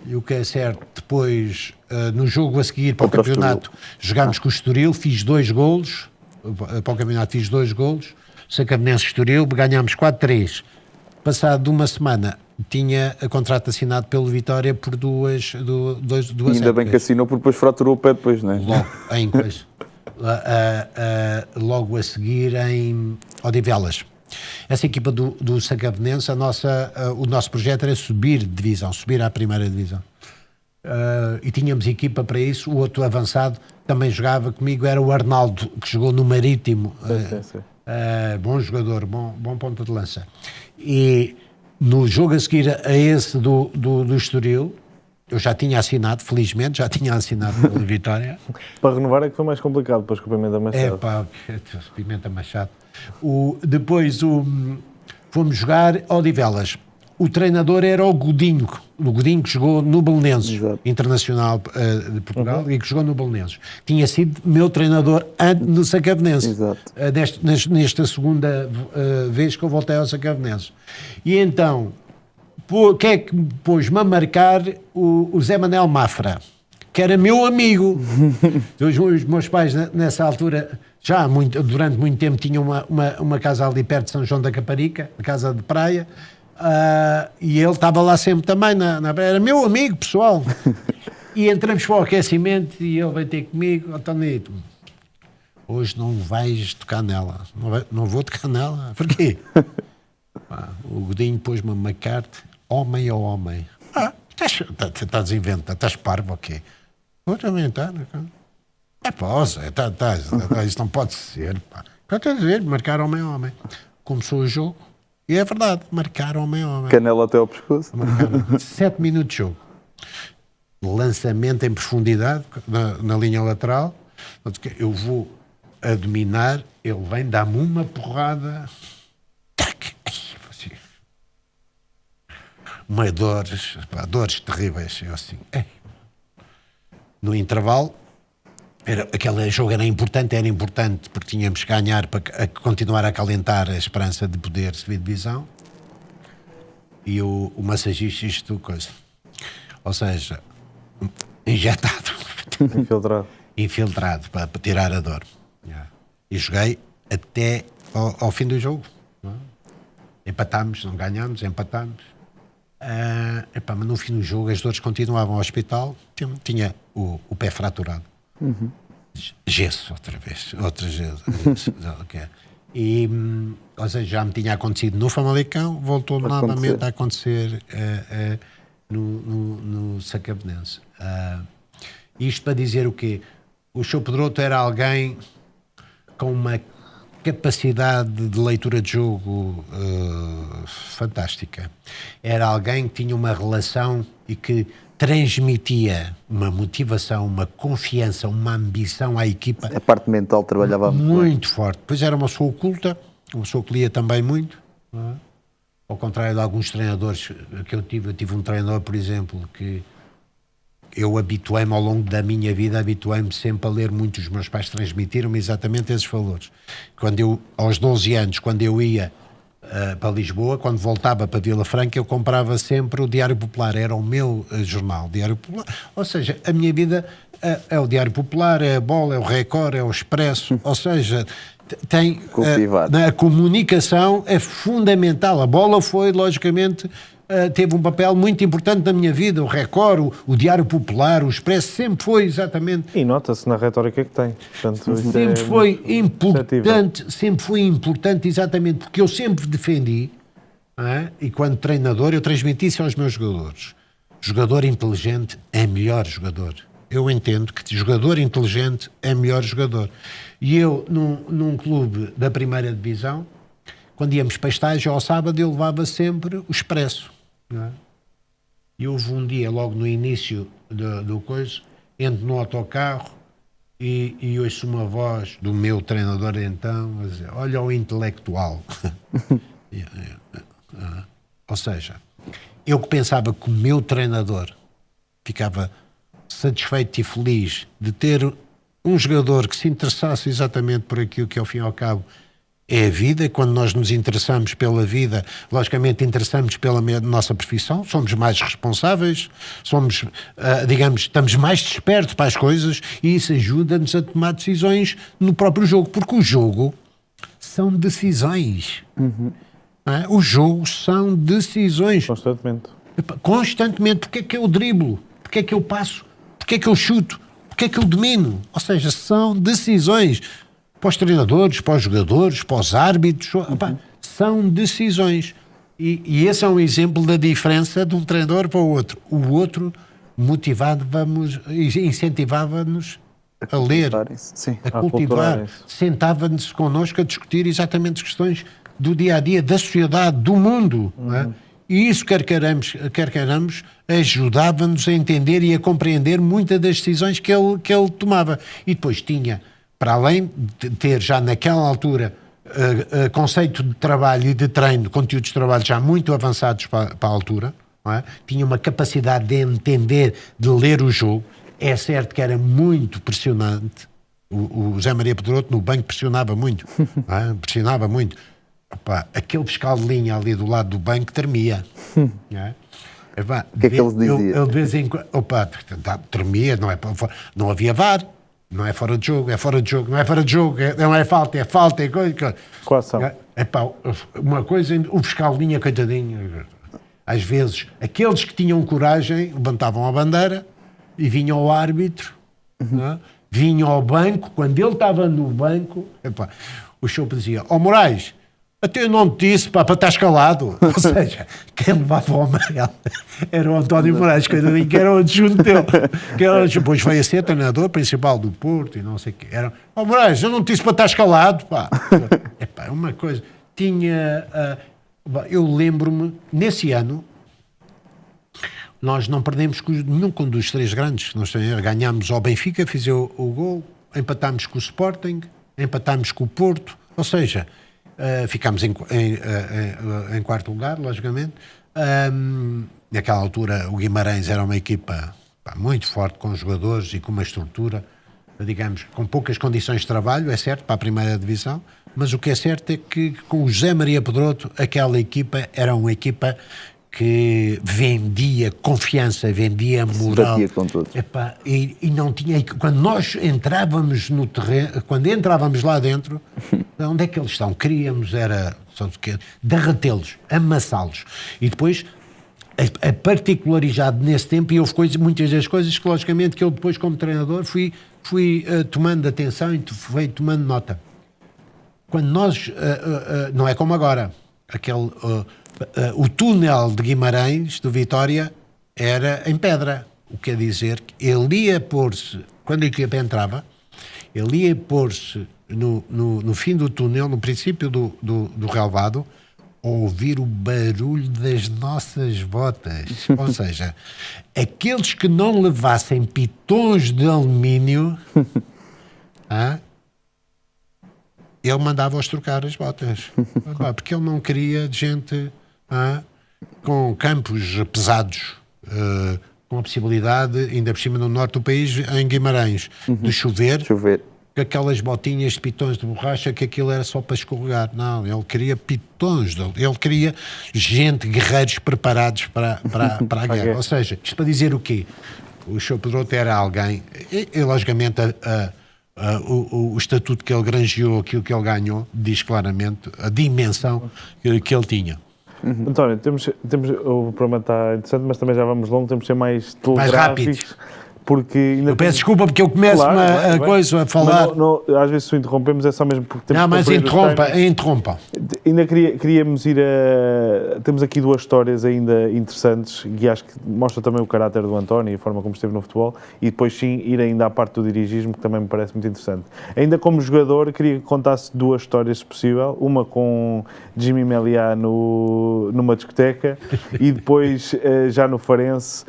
E o que é certo, depois, no jogo a seguir para o campeonato, jogámos com o Estoril, fiz 2 golos, para o campeonato fiz 2 golos, Sacavenense-Estoril, ganhámos 4-3. Passado uma semana, tinha a contrato assinado pelo Vitória por duas E ainda bem que assinou, porque depois fraturou o pé depois, não é? Logo a seguir em Odivelas. Essa equipa do Sacavenense, o nosso projeto era subir de divisão, subir à primeira divisão. E tínhamos equipa para isso. O outro avançado também jogava comigo, era o Arnaldo, que jogou no Marítimo. Sim. Bom jogador, bom ponta de lança. E no jogo a seguir a esse do Estoril, eu já tinha assinado, felizmente, pela Vitória. Para renovar é que foi mais complicado, depois com o Pimenta Machado. Pimenta Machado. Depois fomos jogar Odivelas. O treinador era o Godinho que jogou no Belenenses, internacional de Portugal, e que jogou no Belenenses. Tinha sido meu treinador no Sacavenense, nesta segunda vez que eu voltei ao Sacavenense. E então, quem é que pôs-me a marcar? O Zé Manel Mafra, que era meu amigo. Os meus pais, nessa altura, durante muito tempo, tinham uma casa ali perto de São João da Caparica, uma casa de praia, e ele estava lá sempre também, era meu amigo, pessoal. E entramos para o aquecimento e ele veio ter comigo, Antonito, hoje não vais tocar nela. Não vou tocar nela. Porquê? O Godinho pôs-me a marcar homem a homem. Estás a inventar, estás parvo ou quê? Vou-te inventar. Isso não pode ser. Estás a dizer, marcar homem a homem. Começou o jogo. E é verdade, marcar homem a homem. Canela até ao pescoço. 7 minutos de jogo. Lançamento em profundidade, na linha lateral. Eu vou a dominar, ele vem, dá-me uma porrada. Tac! Dores terríveis. Eu assim. No intervalo, aquele jogo era importante porque tínhamos que ganhar para continuar a acalentar a esperança de poder subir divisão. E o massagista, coisa. Ou seja, injetado. Infiltrado para tirar a dor. E joguei até ao fim do jogo. Empatámos, não ganhámos, empatámos. Mas no fim do jogo as dores continuavam ao hospital. Tinha o pé fraturado. Gesso, outra vez. E, ou seja, já me tinha acontecido no Famalicão, voltou novamente a acontecer no Sacavenense. Isto para dizer o quê? O Chopedoto era alguém com uma capacidade de leitura de jogo fantástica. Era alguém que tinha uma relação e que transmitia uma motivação, uma confiança, uma ambição à equipa. A parte mental trabalhava muito forte. Depois era uma pessoa culta, uma pessoa que lia também muito. Ao contrário de alguns treinadores que eu tive um treinador, por exemplo, que eu habituei-me ao longo da minha vida, habituei-me sempre a ler muito. Os meus pais transmitiram-me exatamente esses valores. Aos 12 anos, quando eu ia para Lisboa, quando voltava para Vila Franca, eu comprava sempre o Diário Popular, era o meu jornal, Diário Popular. Ou seja, a minha vida é o Diário Popular, é a Bola, é o Record, é o Expresso, ou seja, tem a comunicação é fundamental. A Bola foi, logicamente, teve um papel muito importante na minha vida, o Record, o Diário Popular, o Expresso, sempre foi exatamente... E nota-se na retórica que tem. Portanto, sempre foi importante exatamente porque eu sempre defendi, e quando treinador eu transmiti isso aos meus jogadores. Jogador inteligente é melhor jogador. Eu entendo que jogador inteligente é melhor jogador. E eu, num clube da primeira divisão, quando íamos para estágio ao sábado, eu levava sempre o Expresso. Não é? E houve um dia, logo no início do coisa, entro no autocarro e ouço uma voz do meu treinador então a dizer, olha o intelectual. Ou seja, eu que pensava que o meu treinador ficava satisfeito e feliz de ter um jogador que se interessasse exatamente por aquilo que ao fim e ao cabo é a vida, e quando nós nos interessamos pela vida, logicamente interessamos pela nossa profissão, somos mais responsáveis, estamos mais despertos para as coisas e isso ajuda-nos a tomar decisões no próprio jogo, porque o jogo são decisões. Não é? O jogo são decisões. Constantemente. Porque é que eu driblo? Porque é que eu passo? Porque é que eu chuto? Porque é que eu domino? Ou seja, são decisões. Para os treinadores, para os jogadores, para os árbitros, são decisões. E esse é um exemplo da diferença de um treinador para o outro. O outro incentivava-nos a ler, a cultivar, sentava-nos connosco a discutir exatamente as questões do dia-a-dia, da sociedade, do mundo. Não é? E isso, quer queiramos, ajudava-nos a entender e a compreender muitas das decisões que ele tomava. E depois tinha, para além de ter já naquela altura conceito de trabalho e de treino, conteúdos de trabalho já muito avançados para a altura, não é? Tinha uma capacidade de entender, de ler o jogo. É certo que era muito pressionante. O José Maria Pedroto no banco pressionava muito. Não é? Pressionava muito. Opa, aquele fiscal de linha ali do lado do banco tremia. Não é? O que é que ele dizia? Ele de vez em quando, tremia, não havia VAR, não é fora de jogo, é fora de jogo, não é fora de jogo, não é falta, é coisa. Coação. Uma coisa, o fiscal de linha, coitadinho, às vezes, aqueles que tinham coragem levantavam a bandeira e vinham ao árbitro, não é? Vinham ao banco, quando ele estava no banco, o Chopo dizia, Moraes, até eu não te disse, para estar escalado. Ou seja, quem levava o amarelo era o António Moraes, que era o adjunto dele. Depois veio a ser treinador principal do Porto e não sei o quê. Moraes, eu não te disse para estar escalado. Uma coisa. Eu lembro-me, nesse ano, nós não perdemos nenhum dos três grandes. Nós ganhámos ao Benfica, fizemos o gol, empatámos com o Sporting, empatámos com o Porto. Ou seja, ficámos em quarto lugar, logicamente. Naquela altura, o Guimarães era uma equipa muito forte, com jogadores e com uma estrutura, digamos, com poucas condições de trabalho, é certo, para a primeira divisão, mas o que é certo é que com o José Maria Pedroto, aquela equipa era uma equipa que vendia confiança, vendia moral. Se batia com todos. E não tinha... Quando nós entrávamos no terreno, quando entrávamos lá dentro, onde é que eles estão? Queríamos derretê-los, amassá-los. E depois, a particularidade nesse tempo, e houve muitas das coisas que, logicamente, que eu depois, como treinador, fui tomando atenção e fui tomando nota. Quando nós... não é como agora. O túnel de Guimarães, do Vitória, era em pedra. O que quer dizer que ele ia pôr-se, quando a equipa entrava, ele ia pôr-se no fim do túnel, no princípio do relvado, a ouvir o barulho das nossas botas. Ou seja, aqueles que não levassem pitons de alumínio, ele mandava-os trocar as botas. Porque ele não queria gente com campos pesados, com a possibilidade, ainda por cima no norte do país, em Guimarães, de chover, Chover. com aquelas botinhas de pitões de borracha, que aquilo era só para escorregar. Não, ele queria pitões, ele queria gente, guerreiros preparados para a guerra. Ou seja, isto para dizer o quê? O Sr. Pedroto era alguém, e logicamente o estatuto que ele granjeou, aquilo que ele ganhou, diz claramente a dimensão que ele tinha. António, temos, o programa está interessante, mas também já vamos longo, temos que ser mais telegráficos. rápidos. Porque ainda Eu peço desculpa porque eu começo a coisa a falar. Mas às vezes se o interrompemos é só mesmo porque temos Não, que mas cumprir os timings. interrompa. Ainda queríamos ir a... Temos aqui duas histórias ainda interessantes e acho que mostra também o caráter do António e a forma como esteve no futebol, e depois sim ir ainda à parte do dirigismo, que também me parece muito interessante. Ainda como jogador, queria que contasse duas histórias, se possível, uma com Jimmy Meliá numa discoteca e depois já no Farense,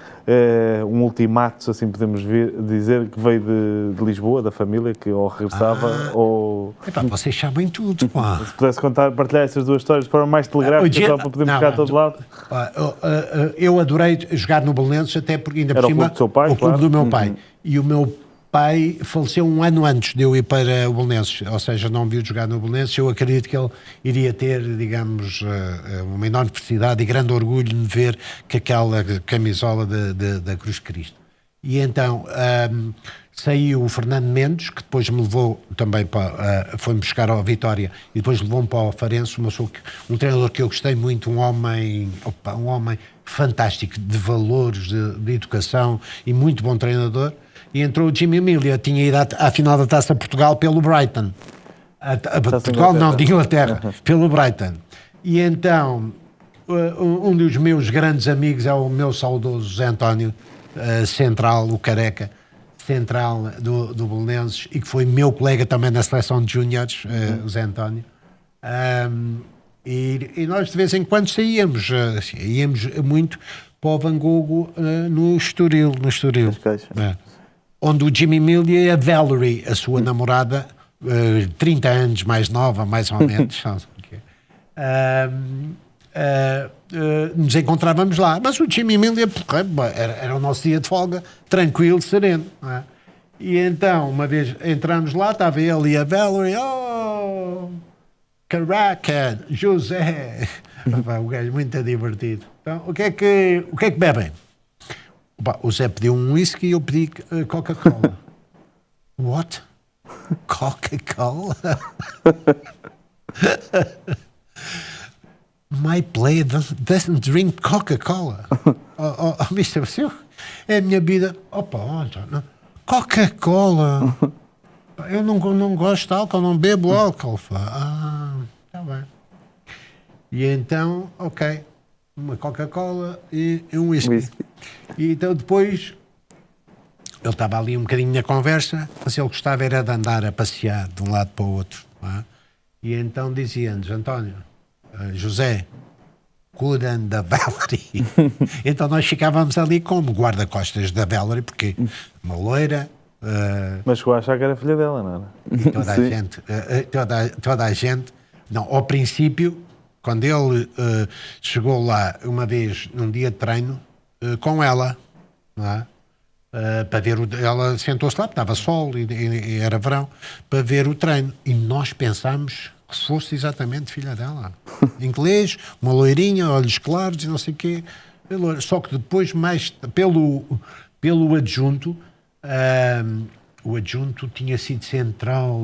um ultimato, se assim podemos dizer, que veio de Lisboa, da família, que ou regressava ou... Epá, vocês sabem tudo, pá. Se pudesse partilhar essas duas histórias de forma mais telegráfica, só para podermos ficar a todo lado. Eu adorei jogar no Belenenses, até porque ainda Era por o cima... clube do seu pai, o clube claro. do meu pai. E o meu pai faleceu um ano antes de eu ir para o Belenenses, ou seja, não viu jogar no Belenenses. Eu acredito que ele iria ter, digamos, uma enorme felicidade e grande orgulho de me ver com aquela camisola da Cruz de Cristo. E então saiu o Fernando Mendes, que depois me levou também para... foi-me buscar à Vitória e depois levou-me para o Farense, um treinador que eu gostei muito, um homem fantástico, de valores, de educação e muito bom treinador. E entrou o Jimmy Meliá, tinha ido à final da Taça Portugal pelo Brighton. Portugal não, de Inglaterra, pelo Brighton. E então, um dos meus grandes amigos é o meu saudoso Zé António, central, o careca, central do Belenenses, e que foi meu colega também na seleção de júniores, o Zé António. E nós de vez em quando íamos muito para o Van Gogh no Estoril. Onde o Jimmy Meliá e a Valerie, a sua namorada, 30 anos mais nova, mais ou menos, nos encontrávamos lá. Mas o Jimmy Meliá era o nosso dia de folga, tranquilo, sereno. Não é? E então, uma vez entramos lá, estava ele e a Valerie, caraca, José, o gajo muito divertido. Então, o que é que bebem? O Zé pediu um whisky e eu pedi Coca-Cola. What? Coca-Cola? My player doesn't drink Coca-Cola. Mr. Brasil, é a minha vida. Coca-Cola. Eu não gosto de álcool, não bebo álcool. Está bem. E então, ok, uma Coca-Cola e um whisky. E então depois ele estava ali um bocadinho na conversa, mas ele gostava era de andar a passear de um lado para o outro. Não é? E então dizia-nos, António, José, cuidem da Valerie. Então nós ficávamos ali como guarda-costas da Valerie, porque uma loira... Mas chegou a achar que era filha dela, não era? Toda a gente... Não, ao princípio, quando ele chegou lá uma vez num dia de treino, com ela, não é? Para ver ela sentou-se lá, porque estava sol e era verão, para ver o treino. E nós pensámos que fosse exatamente filha dela. Inglês, uma loirinha, olhos claros e não sei o quê. Só que depois, mais pelo adjunto, o adjunto tinha sido central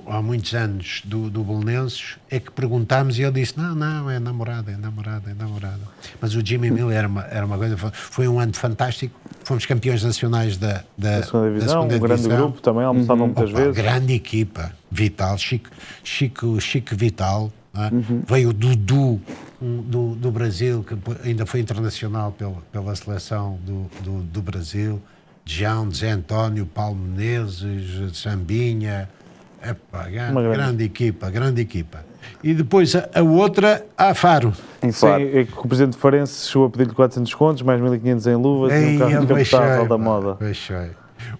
há muitos anos do Belenenses, é que perguntámos e ele disse, não, é namorada. Mas o Jimmy Meliá era uma coisa, foi um ano fantástico, fomos campeões nacionais da segunda divisão, um grande grupo também, almoçavam muitas vezes. Grande equipa, Vital, Chico Vital, é? Veio o Dudu do Brasil, que ainda foi internacional pela seleção do Brasil, Zé António, Paulo Menezes, Sambinha. Grande equipa. E depois a outra, a Faro. Sim, é que o presidente de Farense chegou a pedir-lhe 400 contos, mais 1.500 em luvas e um carro descapotável da moda.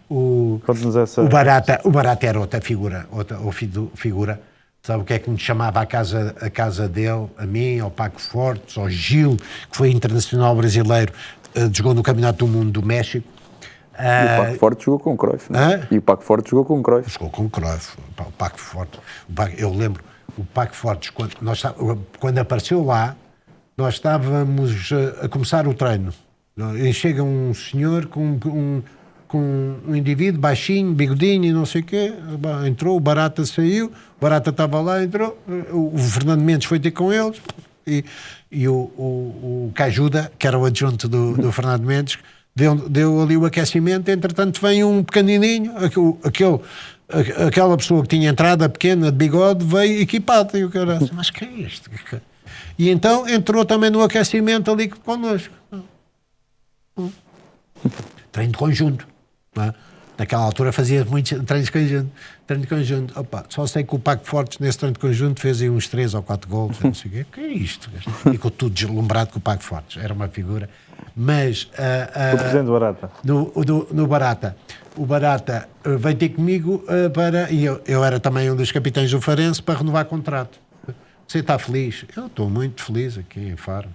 Conte-nos essa... O Barata era outra figura, Sabe o que é que me chamava a casa dele, a mim, ao Paco Fortes, ao Gil, que foi internacional brasileiro, jogou no Campeonato do Mundo do México. E o Paco Forte jogou com o Cruyff, não é? Hã? E o Paco Forte jogou com o Cruyff. Jogou com o Cruyff, o Paco Forte. Eu lembro, o Paco Fortes, quando apareceu lá, nós estávamos a começar o treino. E chega um senhor com um indivíduo baixinho, bigodinho e não sei o quê. Entrou, o Barata saiu, o Barata estava lá, entrou. O Fernando Mendes foi ter com eles. E o Cajuda, que era o adjunto do Fernando Mendes, deu ali o aquecimento. Entretanto vem um pequenininho, aquela pessoa que tinha entrada pequena de bigode veio equipado. E o cara disse, mas que é isto? E então entrou também no aquecimento ali connosco. Treino de conjunto, não é? Naquela altura fazia muitos treinos de conjunto. Opa, só sei que o Paco Fortes nesse treino de conjunto fez aí uns 3 ou 4 gols, não sei o quê. Que é isto? Ficou tudo deslumbrado com o Paco Fortes, era uma figura. Mas O presidente do Barata. no Barata, o Barata veio ter comigo e eu era também um dos capitães do Farense para renovar contrato. Você está feliz? Eu estou muito feliz aqui em Faro.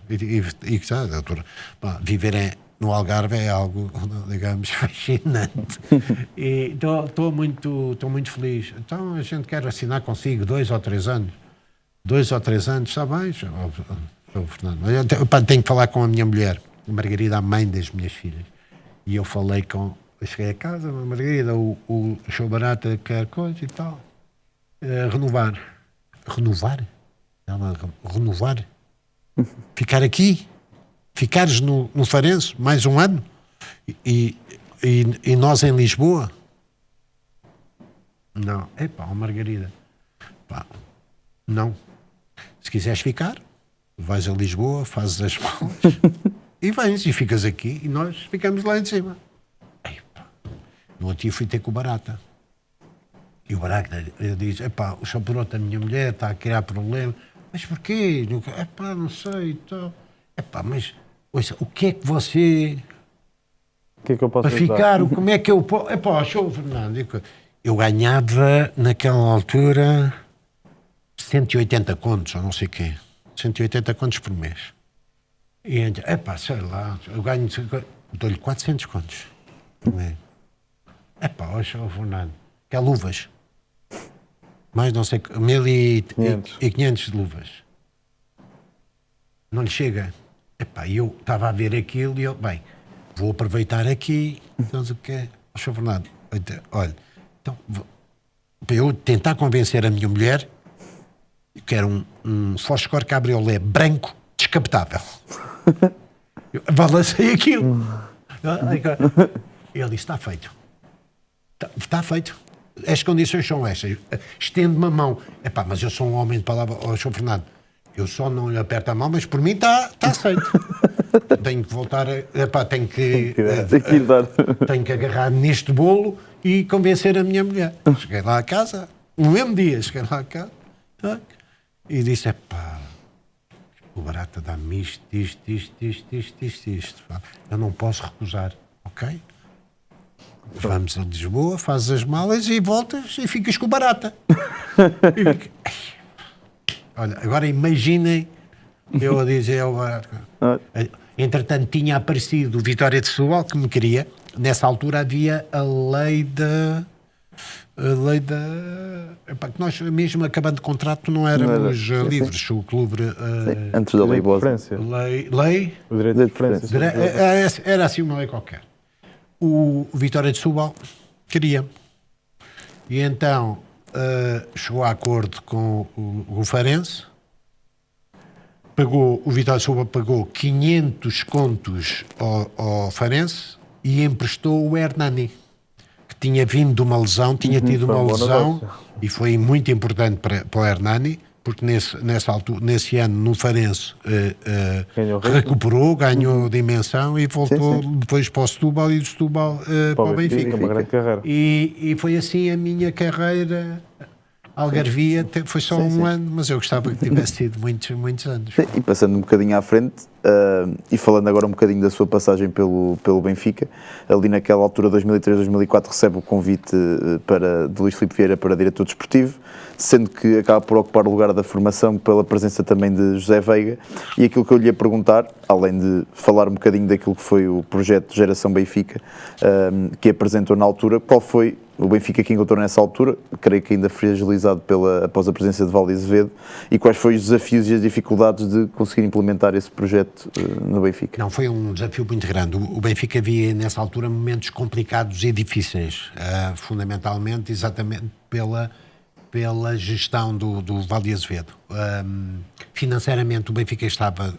Viver no Algarve é algo, digamos, fascinante. E estou muito feliz. Então a gente quer assinar consigo 2 ou 3 anos. 2 ou 3 anos, está bem, Sr. Fernando. Eu tenho que falar com a minha mulher, a Margarida, a mãe das minhas filhas. E eu falei com... Eu cheguei a casa, Margarida, o Sr. Barata quer coisa e tal. Renovar? Ela, renovar? Ficar aqui? Ficares no Farense mais um ano? E nós em Lisboa? Não. Epá, Margarida. Pá, não. Se quiseres ficar, vais a Lisboa, fazes as malas e vens e ficas aqui e nós ficamos lá em cima. Epá. No outro dia fui ter com o Barata. E o Barata diz, epá, o chaperote da minha mulher está a criar problema. Mas porquê? Epá, não sei. Então. Epá, mas ouça, o que é que você... O que é que eu posso para ficar, como é que eu posso... Epá, show, Fernando. Eu ganhava, naquela altura, 180 contos, ou não sei o quê. 180 contos por mês. E então, epá, sei lá, eu ganho... Dou-lhe 400 contos por mês. Epá, ó, show, Fernando. Quer luvas? Mais não sei, 1.500 de luvas. Não lhe chega. Epá, eu estava a ver aquilo e eu, bem, vou aproveitar aqui, então o que é? Sr. Fernando, olha, então, para eu tentar convencer a minha mulher que era um Foscor Cabriolet branco descapotável. Eu balancei aquilo. Ele disse, está feito. Está feito. As condições são estas. Estende-me a mão. Epá, mas eu sou um homem de palavra. Sr. Fernando, eu só não lhe aperto a mão, mas por mim está aceito. Tenho que voltar tenho que agarrar neste bolo e convencer a minha mulher. Cheguei lá a casa, no mesmo dia, e disse, o Barata dá-me isto. Eu não posso recusar, ok? Vamos a Lisboa, fazes as malas e voltas e ficas com o Barata. Olha, agora imaginem eu a dizer ao Barata. Entretanto, tinha aparecido o Vitória de Setúbal, que me queria. Nessa altura havia a lei da... Epá, que nós, mesmo acabando de contrato, não éramos livres. Sim. O clube... antes da lei Bosa. Lei... O direito de preferência. Era assim uma lei qualquer. O Vitória de Setúbal queria. E então chegou a acordo com o Farense. O Vitória de Setúbal pagou 500 contos ao Farense e emprestou o Hernani, que tinha vindo de uma lesão, tinha tido uma lesão, e foi muito importante para o Hernani, porque nesse ano no Farense recuperou, ganhou dimensão e voltou depois para o Setúbal e do Setúbal para o Benfica. Uma grande carreira. E foi assim a minha carreira Algarvia foi só Sim, sim. um ano, mas eu gostava que tivesse sido muitos anos. Sim, e passando um bocadinho à frente, e falando agora um bocadinho da sua passagem pelo Benfica, ali naquela altura, 2003-2004, recebe o convite de Luís Filipe Vieira para diretor desportivo, sendo que acaba por ocupar o lugar da formação pela presença também de José Veiga. E aquilo que eu lhe ia perguntar, além de falar um bocadinho daquilo que foi o projeto de Geração Benfica, que apresentou na altura, qual foi o Benfica que encontrou nessa altura, creio que ainda fragilizado após a presença de Valde Azevedo, e quais foram os desafios e as dificuldades de conseguir implementar esse projeto no Benfica? Não, foi um desafio muito grande. O Benfica via nessa altura momentos complicados e difíceis, fundamentalmente exatamente pela gestão do Valde Azevedo. Financeiramente o Benfica estava,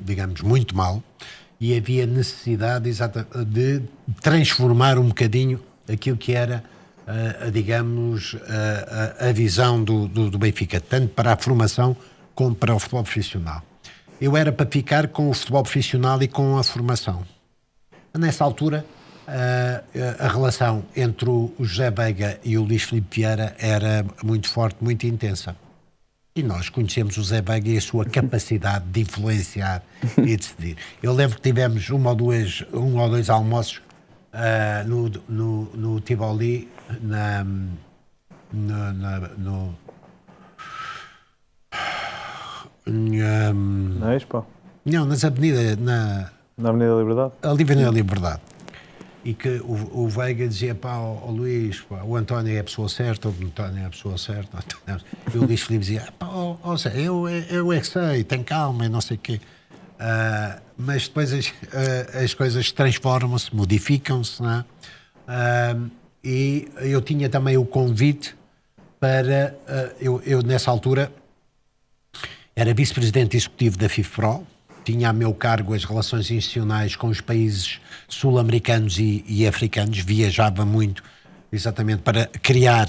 digamos, muito mal, e havia necessidade de transformar um bocadinho aquilo que era, digamos, a visão do Benfica, tanto para a formação como para o futebol profissional. Eu era para ficar com o futebol profissional e com a formação. Nessa altura, a relação entre o José Veiga e o Luís Filipe Vieira era muito forte, muito intensa. E nós conhecemos o José Veiga e a sua capacidade de influenciar e decidir. Eu lembro que tivemos um ou dois almoços no Tivoli, Na Expo? não, nas avenidas, Na Avenida da Liberdade? ali na Liberdade. E que o Veiga dizia, pá, ó Luís, pá, o António é a pessoa certa, e o Luís Filipe dizia, pá, ó Zé, eu é que sei, tem calma e não sei o quê. Mas depois as coisas transformam-se, modificam-se, não é? E eu tinha também o convite para... eu nessa altura era vice-presidente executivo da FIFPRO, tinha a meu cargo as relações institucionais com os países sul-americanos e africanos, viajava muito exatamente para criar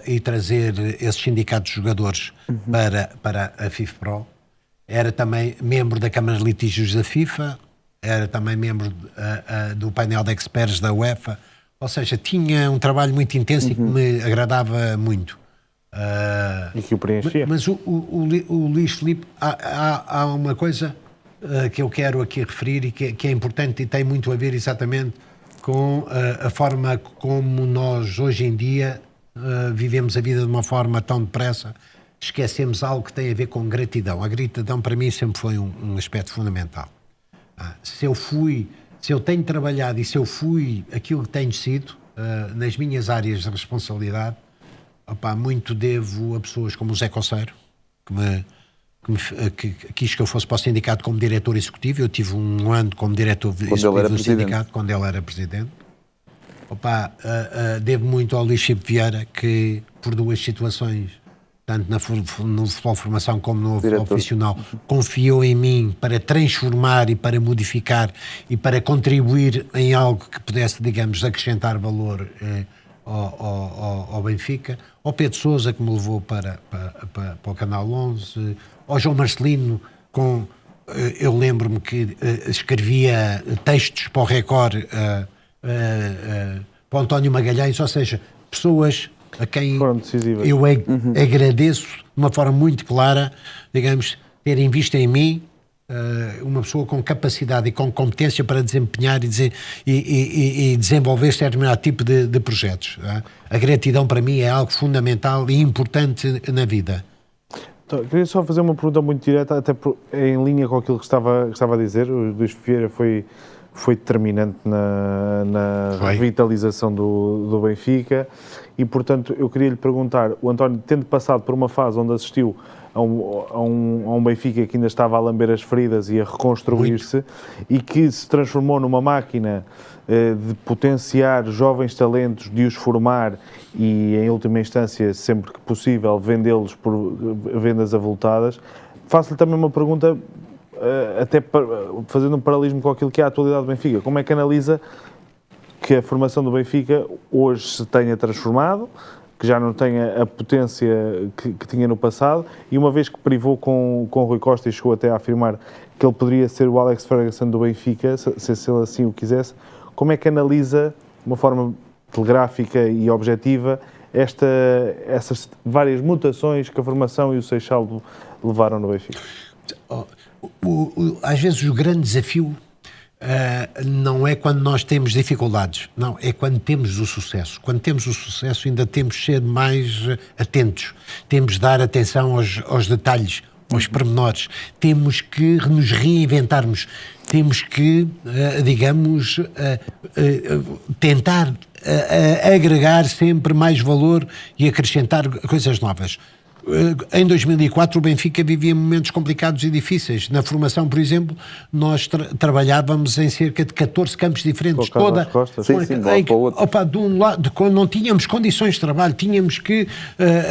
e trazer esses sindicatos de jogadores para a FIFPRO. Era também membro da Câmara de Litígios da FIFA, era também membro do painel de experts da UEFA, ou seja, tinha um trabalho muito intenso e que me agradava muito. E que o preenchia. Mas o Luís Filipe, há uma coisa que eu quero aqui referir e que é importante e tem muito a ver exatamente com a forma como nós hoje em dia vivemos a vida de uma forma tão depressa, esquecemos algo que tem a ver com gratidão. A gratidão para mim sempre foi um aspecto fundamental. Se eu tenho trabalhado e se eu fui aquilo que tenho sido nas minhas áreas de responsabilidade, muito devo a pessoas como o Zé Coceiro, que quis que eu fosse para o sindicato como diretor executivo. Eu tive um ano como diretor executivo do sindicato, quando ele era presidente. Devo muito ao Luís Filipe Vieira, que por duas situações, tanto no futebol formação como no futebol profissional, confiou em mim para transformar e para modificar e para contribuir em algo que pudesse, digamos, acrescentar valor ao Benfica, ao Pedro Sousa, que me levou para o Canal 11, ao João Marcelino, eu lembro-me que escrevia textos para o Record, para o António Magalhães, ou seja, pessoas a quem eu agradeço de uma forma muito clara, digamos, terem visto em mim uma pessoa com capacidade e com competência para desempenhar e desenvolver determinado tipo de projetos. A gratidão para mim é algo fundamental e importante na vida. Então, queria só fazer uma pergunta muito direta, até em linha com aquilo que estava a dizer. O Luís Vieira foi determinante na revitalização do Benfica e, portanto, eu queria lhe perguntar, o António, tendo passado por uma fase onde assistiu a um Benfica que ainda estava a lamber as feridas e a reconstruir-se e que se transformou numa máquina de potenciar jovens talentos, de os formar e, em última instância, sempre que possível, vendê-los por vendas avultadas, faço-lhe também uma pergunta, até fazendo um paralelismo com aquilo que é a atualidade do Benfica. Como é que analisa que a formação do Benfica hoje se tenha transformado, que já não tenha a potência que tinha no passado, e uma vez que privou com o Rui Costa e chegou até a afirmar que ele poderia ser o Alex Ferguson do Benfica, se ele assim o quisesse, como é que analisa, de uma forma telegráfica e objetiva, essas várias mutações que a formação e o Seixal levaram no Benfica? Às vezes o grande desafio não é quando nós temos dificuldades, não, é quando temos o sucesso. Quando temos o sucesso ainda temos de ser mais atentos, temos de dar atenção aos detalhes, aos pormenores, temos que nos reinventarmos, temos que, digamos, tentar agregar sempre mais valor e acrescentar coisas novas. Em 2004 o Benfica vivia momentos complicados e difíceis. Na formação, por exemplo, nós trabalhávamos em cerca de 14 campos diferentes. Toda costas. Sim, de um lado para o outro. De um lado, quando não tínhamos condições de trabalho, tínhamos que,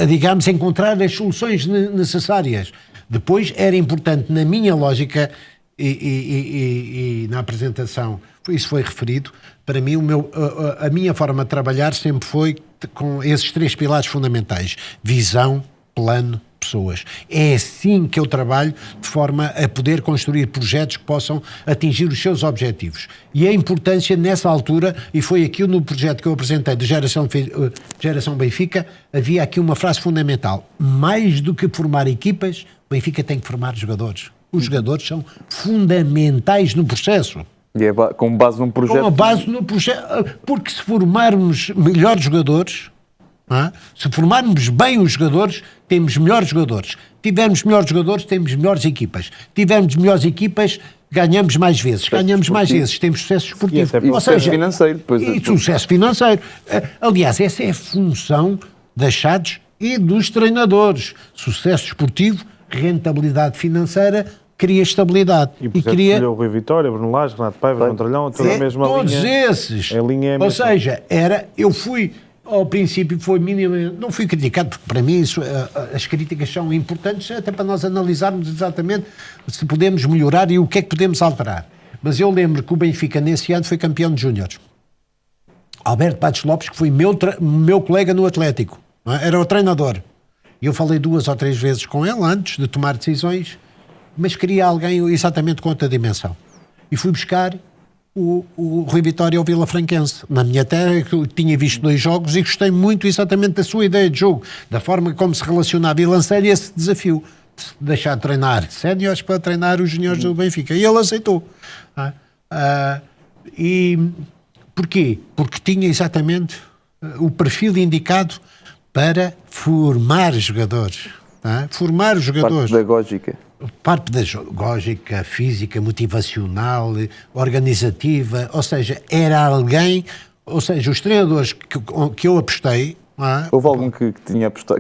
digamos, encontrar as soluções necessárias. Depois era importante, na minha lógica e na apresentação, isso foi referido, para mim a minha forma de trabalhar sempre foi com esses 3 pilares fundamentais: visão, plano, pessoas. É assim que eu trabalho, de forma a poder construir projetos que possam atingir os seus objetivos. E a importância nessa altura, e foi aqui no projeto que eu apresentei de Geração Benfica, havia aqui uma frase fundamental: mais do que formar equipas, o Benfica tem que formar jogadores. Os jogadores são fundamentais no processo. E é com base num projeto... Com base no projeto, porque se formarmos melhores jogadores... Se formarmos bem os jogadores, temos melhores jogadores. Tivermos melhores jogadores, temos melhores equipas. Tivermos melhores equipas, ganhamos mais vezes. Ganhamos mais vezes, temos sucesso esportivo. E sucesso financeiro. E sucesso financeiro. Aliás, essa é a função das SADs e dos treinadores. Sucesso esportivo, rentabilidade financeira, cria estabilidade. E cria o Rui Vitória, Bruno Lage, Renato Paiva, Controlhão, toda a mesma todos linha. Todos esses. A linha é a mesma. Ou seja, eu fui... Ao princípio foi minimamente, não fui criticado, porque para mim as críticas são importantes até para nós analisarmos exatamente se podemos melhorar e o que é que podemos alterar. Mas eu lembro que o Benfica nesse ano foi campeão de júniores. Alberto Patos Lopes, que foi meu colega no Atlético, não é? Era o treinador. E eu falei 2 ou 3 vezes com ele antes de tomar decisões, mas queria alguém exatamente com outra dimensão. E fui buscar o Rui Vitória ao Vila Franquense, na minha terra, que eu tinha visto 2 jogos e gostei muito exatamente da sua ideia de jogo, da forma como se relacionava e lancei esse desafio, de deixar de treinar séniores para treinar os juniores do Benfica. E ele aceitou. E porquê? Porque tinha exatamente o perfil indicado para formar jogadores. Formar os jogadores. Parte pedagógica, física, motivacional, organizativa, ou seja, era alguém, ou seja, os treinadores que eu apostei... Houve algum que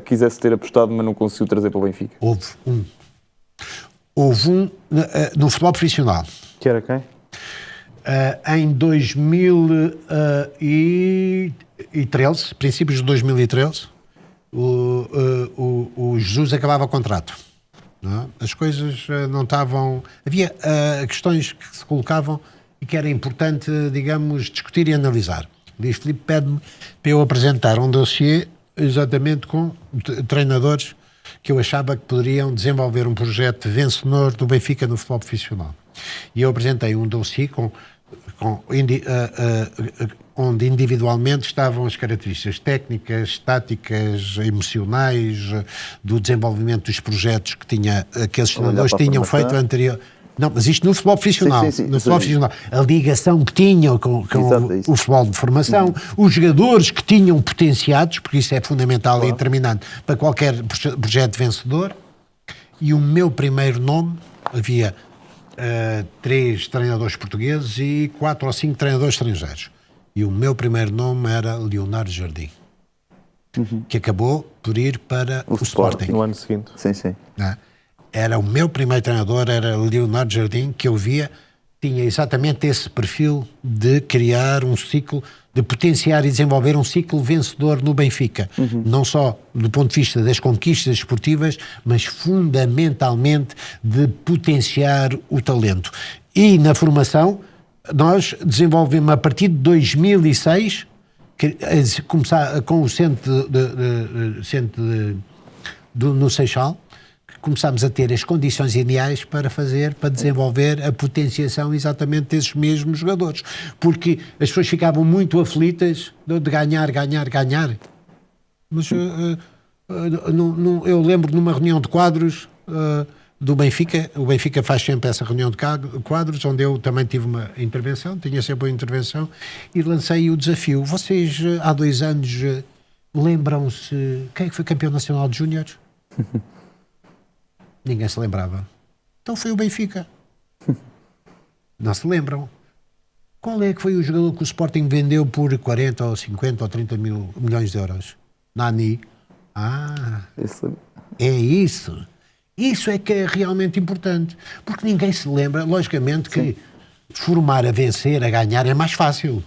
quisesse ter apostado, mas não conseguiu trazer para o Benfica? Houve um no futebol profissional. Que era quem? Em 2013, princípios de 2013, o Jesus acabava o contrato. Não? As coisas não estavam... Havia questões que se colocavam e que era importante, digamos, discutir e analisar. Luís Filipe pede-me para eu apresentar um dossiê exatamente com treinadores que eu achava que poderiam desenvolver um projeto vencedor do Benfica no futebol profissional. E eu apresentei um dossiê onde individualmente estavam as características técnicas, táticas, emocionais, do desenvolvimento dos projetos que aqueles treinadores tinham feito anterior. Não, mas isto no futebol profissional. Sim, no futebol profissional. A ligação que tinham com o futebol de formação, os jogadores que tinham potenciados, porque isso é fundamental e determinante para qualquer projeto vencedor. E o meu primeiro nome, havia 3 treinadores portugueses e 4 ou 5 treinadores estrangeiros. E o meu primeiro nome era Leonardo Jardim, que acabou por ir para o Sporting. No ano seguinte. Sim. Era o meu primeiro treinador, era Leonardo Jardim, que eu via, tinha exatamente esse perfil de criar um ciclo, de potenciar e desenvolver um ciclo vencedor no Benfica. Não só do ponto de vista das conquistas esportivas, mas fundamentalmente de potenciar o talento. E na formação, nós desenvolvemos a partir de 2006, começar com o centro no Seixal, começámos a ter as condições ideais para desenvolver a potenciação exatamente desses mesmos jogadores. Porque as pessoas ficavam muito aflitas de ganhar. Mas eu lembro numa reunião de quadros do Benfica, o Benfica faz sempre essa reunião de quadros, onde eu também tive uma intervenção, tinha sempre uma intervenção, e lancei o desafio. Vocês, há 2 anos, lembram-se quem é que foi campeão nacional de júniores? Ninguém se lembrava. Então foi o Benfica. Não se lembram. Qual é que foi o jogador que o Sporting vendeu por 40 ou 50 ou 30 milhões de euros? Nani. É isso. Isso é que é realmente importante. Porque ninguém se lembra, logicamente, que formar a vencer, a ganhar, é mais fácil.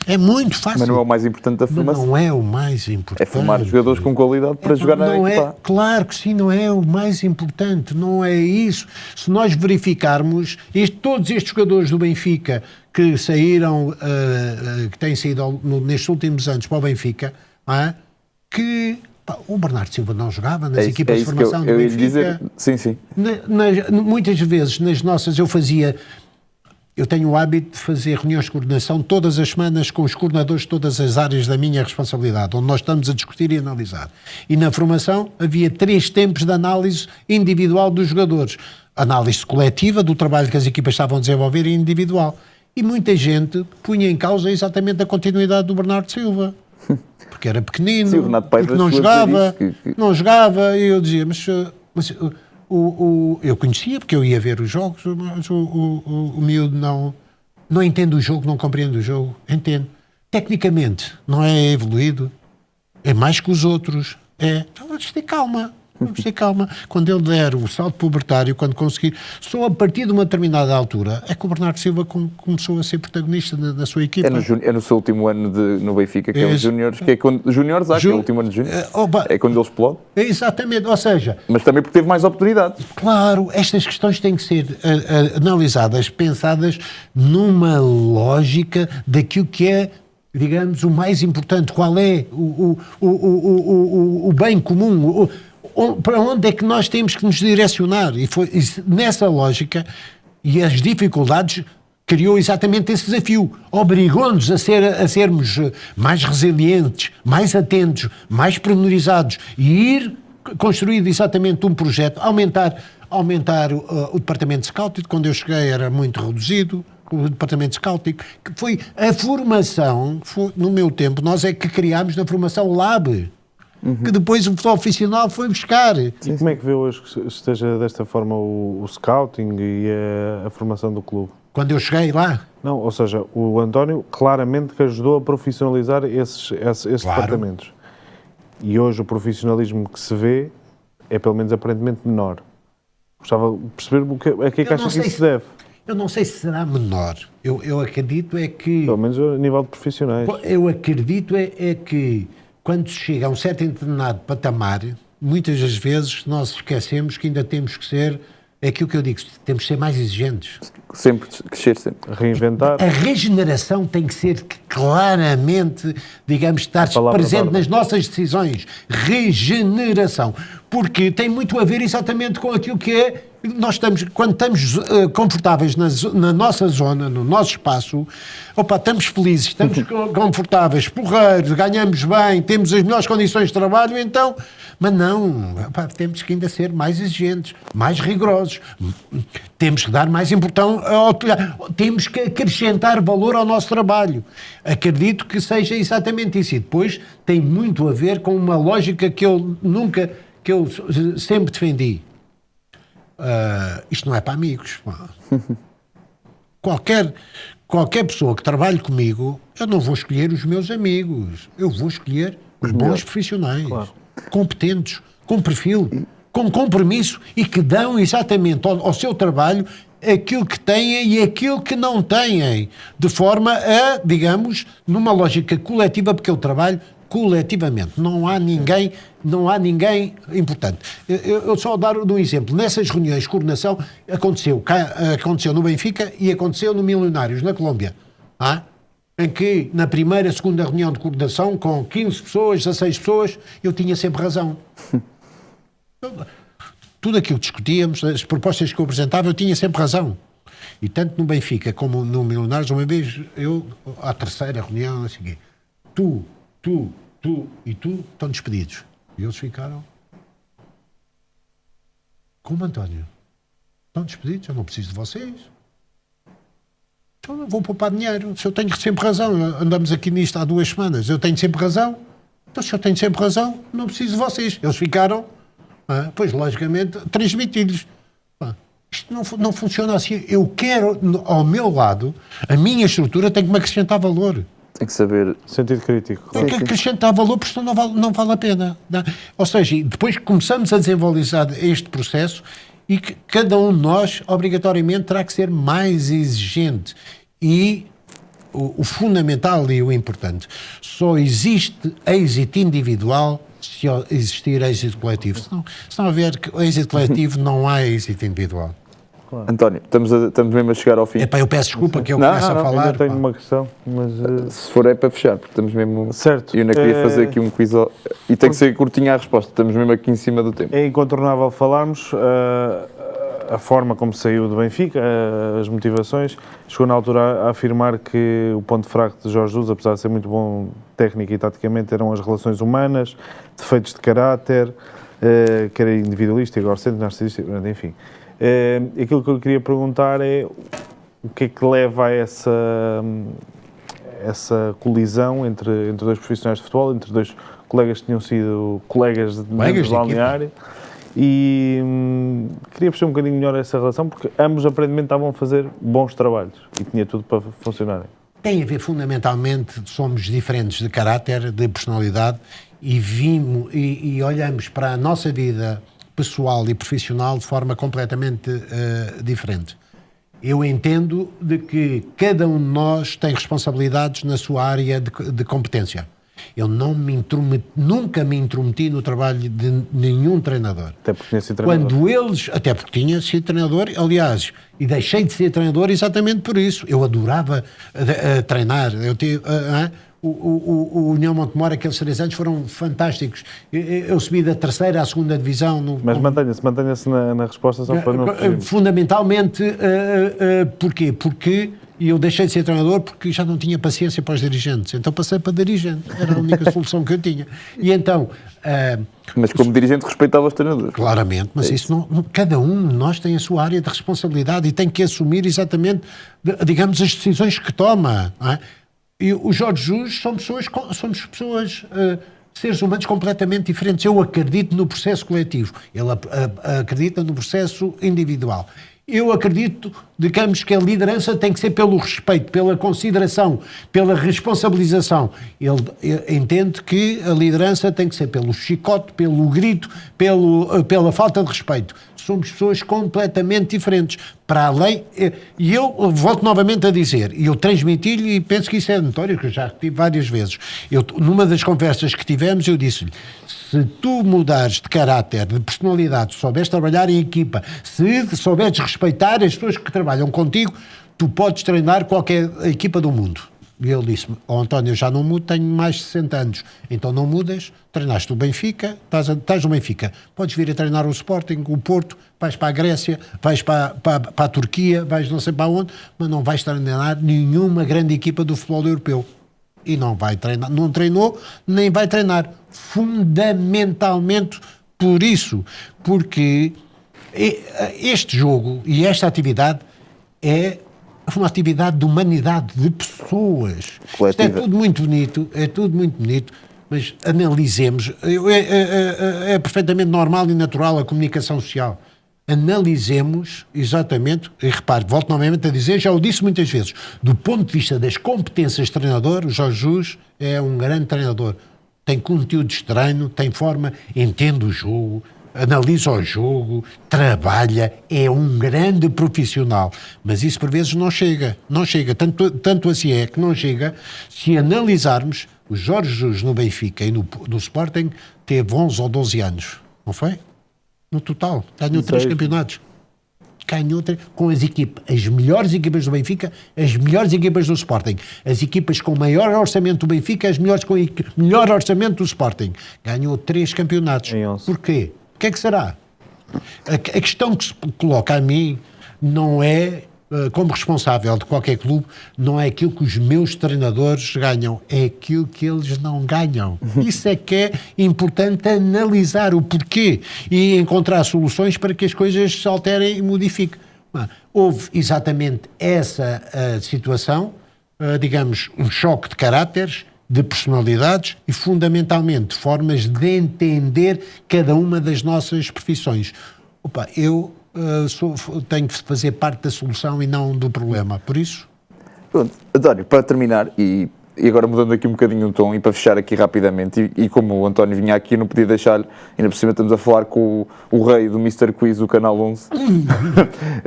É muito fácil. Mas não é o mais importante da formação. Mas não é o mais importante. É formar jogadores com qualidade para jogar na equipa. Claro que sim, não é o mais importante. Não é isso. Se nós verificarmos, todos estes jogadores do Benfica que saíram, que têm saído nestes últimos anos para o Benfica, que o Bernardo Silva não jogava nas equipas de formação do Benfica. Eu ia dizer, sim. Muitas vezes nas nossas eu tenho o hábito de fazer reuniões de coordenação todas as semanas com os coordenadores de todas as áreas da minha responsabilidade, onde nós estamos a discutir e analisar. E na formação havia 3 tempos de análise individual dos jogadores. Análise coletiva do trabalho que as equipas estavam a desenvolver e individual. E muita gente punha em causa exatamente a continuidade do Bernardo Silva. Porque era pequenino, sim, porque não jogava, não jogava, e eu dizia, mas eu conhecia, porque eu ia ver os jogos, mas o miúdo não entende o jogo, não compreende o jogo. Entende. Tecnicamente, não é evoluído, é mais que os outros. Então vamos ter calma. Quando ele der o salto pubertário, quando conseguir, só a partir de uma determinada altura, é que o Bernardo Silva começou a ser protagonista da sua equipa. É no seu último ano no Benfica, que é os júniores, que é quando júniores, que é o último ano de júnior, é quando ele explode. Exatamente, ou seja... Mas também porque teve mais oportunidades. Claro, estas questões têm que ser analisadas, pensadas numa lógica daquilo que é, digamos, o mais importante. Qual é o bem comum? Para onde é que nós temos que nos direcionar? E foi nessa lógica, e as dificuldades criou exatamente esse desafio. Obrigou-nos a sermos mais resilientes, mais atentos, mais pormenorizados e ir construir exatamente um projeto, aumentar o departamento de scouting. Quando eu cheguei era muito reduzido, o departamento de scouting, que foi a formação, no meu tempo, nós é que criámos na formação Lab, que depois o futebol profissional foi buscar. E como é que vê hoje que esteja desta forma o scouting e a formação do clube? Quando eu cheguei lá? Não, ou seja, o António claramente que ajudou a profissionalizar esses departamentos. E hoje o profissionalismo que se vê é pelo menos aparentemente menor. Gostava de perceber a que é que acha que isso se deve. Eu não sei se será menor. Eu acredito é que... Pelo menos a nível de profissionais. Eu acredito é que quando se chega a um certo determinado patamar, muitas das vezes nós esquecemos que ainda temos que ser, é aquilo que eu digo, temos que ser mais exigentes. Sempre, crescer sempre. Reinventar. A regeneração tem que ser claramente, digamos, estar presente nas nossas decisões. Regeneração. Porque tem muito a ver exatamente com aquilo que é, quando estamos confortáveis na nossa zona, no nosso espaço, estamos felizes, estamos confortáveis, porreiros, ganhamos bem, temos as melhores condições de trabalho, então... Mas não, temos que ainda ser mais exigentes, mais rigorosos, temos que dar mais importância ao trabalho, temos que acrescentar valor ao nosso trabalho. Acredito que seja exatamente isso. E depois tem muito a ver com uma lógica que eu sempre defendi. Isto não é para amigos. Qualquer pessoa que trabalhe comigo, eu não vou escolher os meus amigos, eu vou escolher os bons profissionais. Claro. Competentes, com perfil, com compromisso e que dão exatamente ao seu trabalho aquilo que têm e aquilo que não têm, de forma a, digamos, numa lógica coletiva, porque eu trabalho coletivamente, não há ninguém importante. Eu só dar um exemplo, nessas reuniões de coordenação aconteceu no Benfica e aconteceu no Milionários, na Colômbia, em que na primeira, segunda reunião de coordenação, com 15 pessoas, 16 pessoas, eu tinha sempre razão. Tudo aquilo que discutíamos, as propostas que eu apresentava, eu tinha sempre razão. E tanto no Benfica como no Milionários, uma vez, à terceira reunião, assim, tu tu e tu estão despedidos. E eles ficaram... Como, António? Estão despedidos, eu não preciso de vocês. Então não vou poupar dinheiro. Se eu tenho sempre razão, andamos aqui nisto há 2 semanas, eu tenho sempre razão. Então se eu tenho sempre razão, não preciso de vocês. Eles ficaram, pois logicamente, transmiti-lhes. Isto não funciona assim. Eu quero, ao meu lado, a minha estrutura tem que me acrescentar valor. Tem que saber... Sentido crítico. Tem que acrescentar valor, porque senão não vale a pena. Não? Ou seja, depois começamos a desenvolver este processo e que cada um de nós, obrigatoriamente, terá que ser mais exigente. E o fundamental e o importante, só existe êxito individual se existir êxito coletivo. Se não houver êxito coletivo, não há êxito individual. António, estamos mesmo a chegar ao fim. Eu peço desculpa que eu Não, começo a falar. Eu tenho uma questão, mas... Se for é para fechar, porque estamos mesmo... Certo. Eu ainda queria fazer aqui um quiz e tem que ser curtinha a resposta, estamos mesmo aqui em cima do tempo. É incontornável falarmos a forma como saiu do Benfica, as motivações. Chegou na altura a afirmar que o ponto fraco de Jorge Jesus, apesar de ser muito bom técnica e taticamente, eram as relações humanas, defeitos de caráter, que era individualista, egocêntrico, narcisista, enfim. Aquilo que eu queria perguntar é o que é que leva a essa colisão entre 2 profissionais de futebol, entre 2 colegas que tinham sido colegas de balneário, e queria perceber um bocadinho melhor essa relação, porque ambos aparentemente estavam a fazer bons trabalhos e tinha tudo para funcionarem. Tem a ver fundamentalmente, somos diferentes de caráter, de personalidade e olhamos para a nossa vida pessoal e profissional de forma completamente diferente. Eu entendo de que cada um de nós tem responsabilidades na sua área de competência. Eu nunca me intrometi no trabalho de nenhum treinador. Até porque tinha sido treinador. Até porque tinha sido treinador, aliás, e deixei de ser treinador exatamente por isso. Eu adorava treinar. O União Montemor, aqueles 3 anos foram fantásticos. Eu subi da 3ª à 2ª divisão. Mas mantenha-se na resposta só para não... Fundamentalmente, porquê? Porque eu deixei de ser treinador porque já não tinha paciência para os dirigentes. Então passei para dirigente. Era a única solução que eu tinha. E então... Mas como dirigente respeitava os treinadores. Claramente, mas isso não, cada um de nós tem a sua área de responsabilidade e tem que assumir exatamente, digamos, as decisões que toma, não é? E o Jorge Jesus somos pessoas, seres humanos completamente diferentes. Eu acredito no processo coletivo, ele acredita no processo individual. Eu acredito, digamos, que a liderança tem que ser pelo respeito, pela consideração, pela responsabilização. Ele entende que a liderança tem que ser pelo chicote, pelo grito, pela falta de respeito. Somos pessoas completamente diferentes. Para além, e eu volto novamente a dizer, e eu transmiti-lhe, e penso que isso é notório, que eu já tive várias vezes. Numa das conversas que tivemos, eu disse-lhe, se tu mudares de caráter, de personalidade, se souberes trabalhar em equipa, se souberes respeitar as pessoas que trabalham contigo, tu podes treinar qualquer equipa do mundo. E ele disse-me, António, eu já não mudo, tenho mais de 60 anos, então não mudas, treinaste o Benfica, estás no Benfica, podes vir a treinar o Sporting, o Porto, vais para a Grécia, vais para a Turquia, vais não sei para onde, mas não vais treinar nenhuma grande equipa do futebol europeu. E não vai treinar, não treinou, nem vai treinar. Fundamentalmente por isso, porque este jogo e esta atividade é uma atividade de humanidade, de pessoas. Isto é tudo muito bonito, mas analisemos. É perfeitamente normal e natural a comunicação social. Analisemos exatamente, e repare, volto novamente a dizer, já o disse muitas vezes, do ponto de vista das competências de treinador, o Jorge Jesus é um grande treinador. Tem conteúdos de treino, tem forma, entende o jogo, analisa o jogo, trabalha, é um grande profissional. Mas isso por vezes não chega. Tanto assim é que não chega se analisarmos o Jorge Jesus no Benfica e no Sporting teve 11 ou 12 anos, não foi? No total, ganhou 3 campeonatos. Ganhou com as melhores equipas do Benfica, as melhores equipas do Sporting, as equipas com maior orçamento do Benfica, as melhores com melhor orçamento do Sporting. Ganhou 3 campeonatos. Porquê? O que é que será? A questão que se coloca a mim não é como responsável de qualquer clube, não é aquilo que os meus treinadores ganham, é aquilo que eles não ganham. Isso é que é importante analisar o porquê e encontrar soluções para que as coisas se alterem e modifiquem. Houve exatamente essa situação, digamos, um choque de caráteres, de personalidades e, fundamentalmente, formas de entender cada uma das nossas profissões. Eu tenho que fazer parte da solução e não do problema, por isso... Pronto, António, para terminar, e agora mudando aqui um bocadinho o tom e para fechar aqui rapidamente, e como o António vinha aqui, eu não podia deixar, ainda por cima estamos a falar com o rei do Mr. Quiz do Canal 11,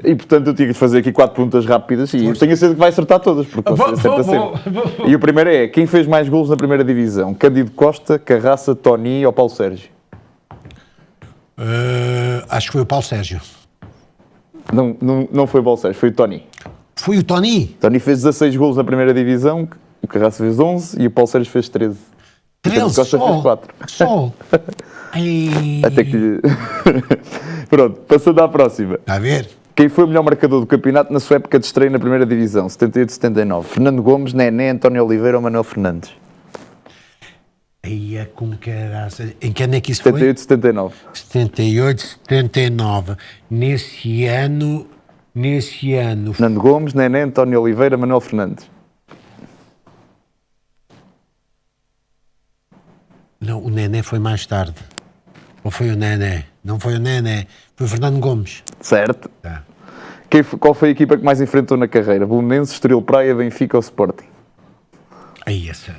e portanto eu tinha que fazer aqui 4 perguntas rápidas e tenho a certeza que vai acertar todas, porque você acerta sempre. E o primeiro é, quem fez mais golos na primeira divisão? Cândido Costa, Carraça, Tony ou Paulo Sérgio? Acho que foi o Paulo Sérgio. Não foi o Paulo Sérgio, foi o Tony. Foi o Tony? Tony fez 16 golos na primeira divisão, o Carraça fez 11 e o Paulo Sérgio fez 13. 13 Costa só? fez 4. Só? Até que lhe... Pronto, passando à próxima. Está a ver? Quem foi o melhor marcador do campeonato na sua época de estreia na primeira divisão? 78-79. Fernando Gomes, Nené, António Oliveira ou Manuel Fernandes? Aí é com caraças. Em que ano é que isso foi? 78-79. 78-79. Nesse ano... Fernando Gomes, Nené, António Oliveira, Manuel Fernandes. Não, o Nené foi mais tarde. Ou foi o Nené? Não foi o Nené. Foi o Fernando Gomes. Certo. Tá. Qual foi a equipa que mais enfrentou na carreira? Belenenses, Estoril Praia, Benfica ou Sporting? Aí essa.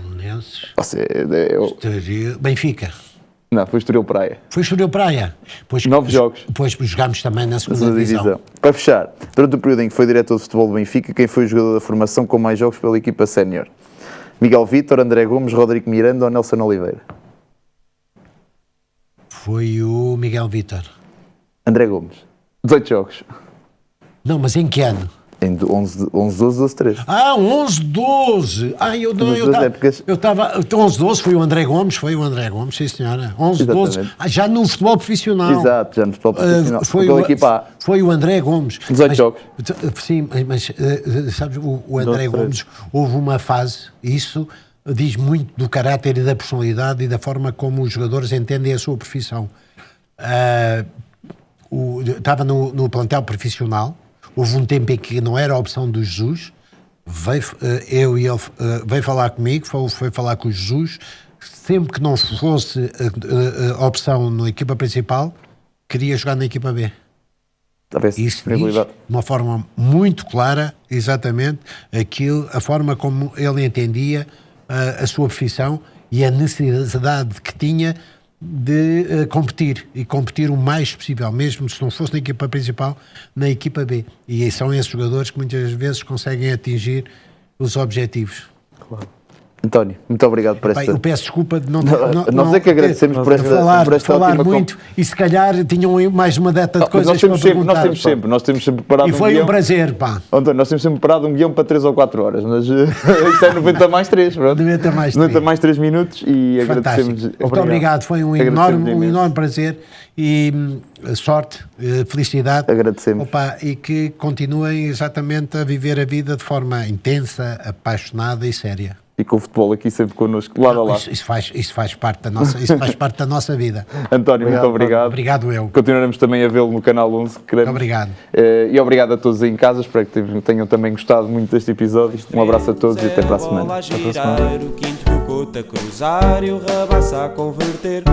Belenenses. Estoril. Benfica. Não, foi Estoril Praia. Foi Estoril Praia. 9 jogos. Depois jogámos também na segunda divisão. Para fechar, durante o período em que foi diretor de futebol do Benfica, quem foi o jogador da formação com mais jogos pela equipa sénior? Miguel Vítor, André Gomes, Rodrigo Miranda ou Nelson Oliveira? Foi o Miguel Vítor. André Gomes. 18 jogos. Não, mas em que ano? Em 11, 12, 12, 13. 11-12. Eu estava... 11-12 foi o André Gomes, sim senhora. 11-12. Já no futebol profissional. Exato, já no futebol profissional. Pela equipa A. Foi o André Gomes. 18 jogos. Sim, mas sabes, o André Gomes, houve uma fase, isso diz muito do caráter e da personalidade e da forma como os jogadores entendem a sua profissão. Estava no plantel profissional. Houve um tempo em que não era a opção do Jesus, eu e ele veio falar comigo, foi falar com o Jesus, sempre que não fosse a opção na equipa principal, queria jogar na equipa B. Isso diz, de uma forma muito clara, exatamente, a forma como ele entendia a sua profissão e a necessidade que tinha de competir e competir o mais possível, mesmo se não fosse na equipa principal, na equipa B. E são esses jogadores que muitas vezes conseguem atingir os objetivos. Claro. António, muito obrigado por esta... Eu peço desculpa de nós é que agradecemos por esta falar muito e se calhar tinham mais uma data de coisas nós temos sempre preparado e foi um prazer, pá. António, nós temos sempre preparado um guião para 3 ou 4 horas, mas isto é 90 mais 3, pronto. 90 mais 3 minutos e agradecemos. Muito obrigado, foi um enorme prazer e sorte, felicidade. Agradecemos. E que continuem exatamente a viver a vida de forma intensa, apaixonada e séria. E com o futebol aqui sempre connosco, lado a lado. Isso faz parte da nossa vida. António, muito obrigado. Obrigado eu. Continuaremos também a vê-lo no Canal 11. Obrigado. E obrigado a todos aí em casa, espero que tenham também gostado muito deste episódio. Um abraço a todos e até para a semana. O quinto o Couto a cruzar e o Rabassa a converter.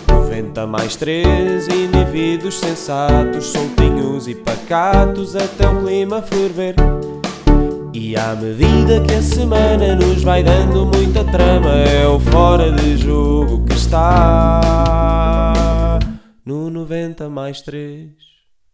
90 mais 3 indivíduos sensatos, soltinhos e pacatos até o clima ferver. E à medida que a semana nos vai dando muita trama, é o fora de jogo que está no 90 mais 3.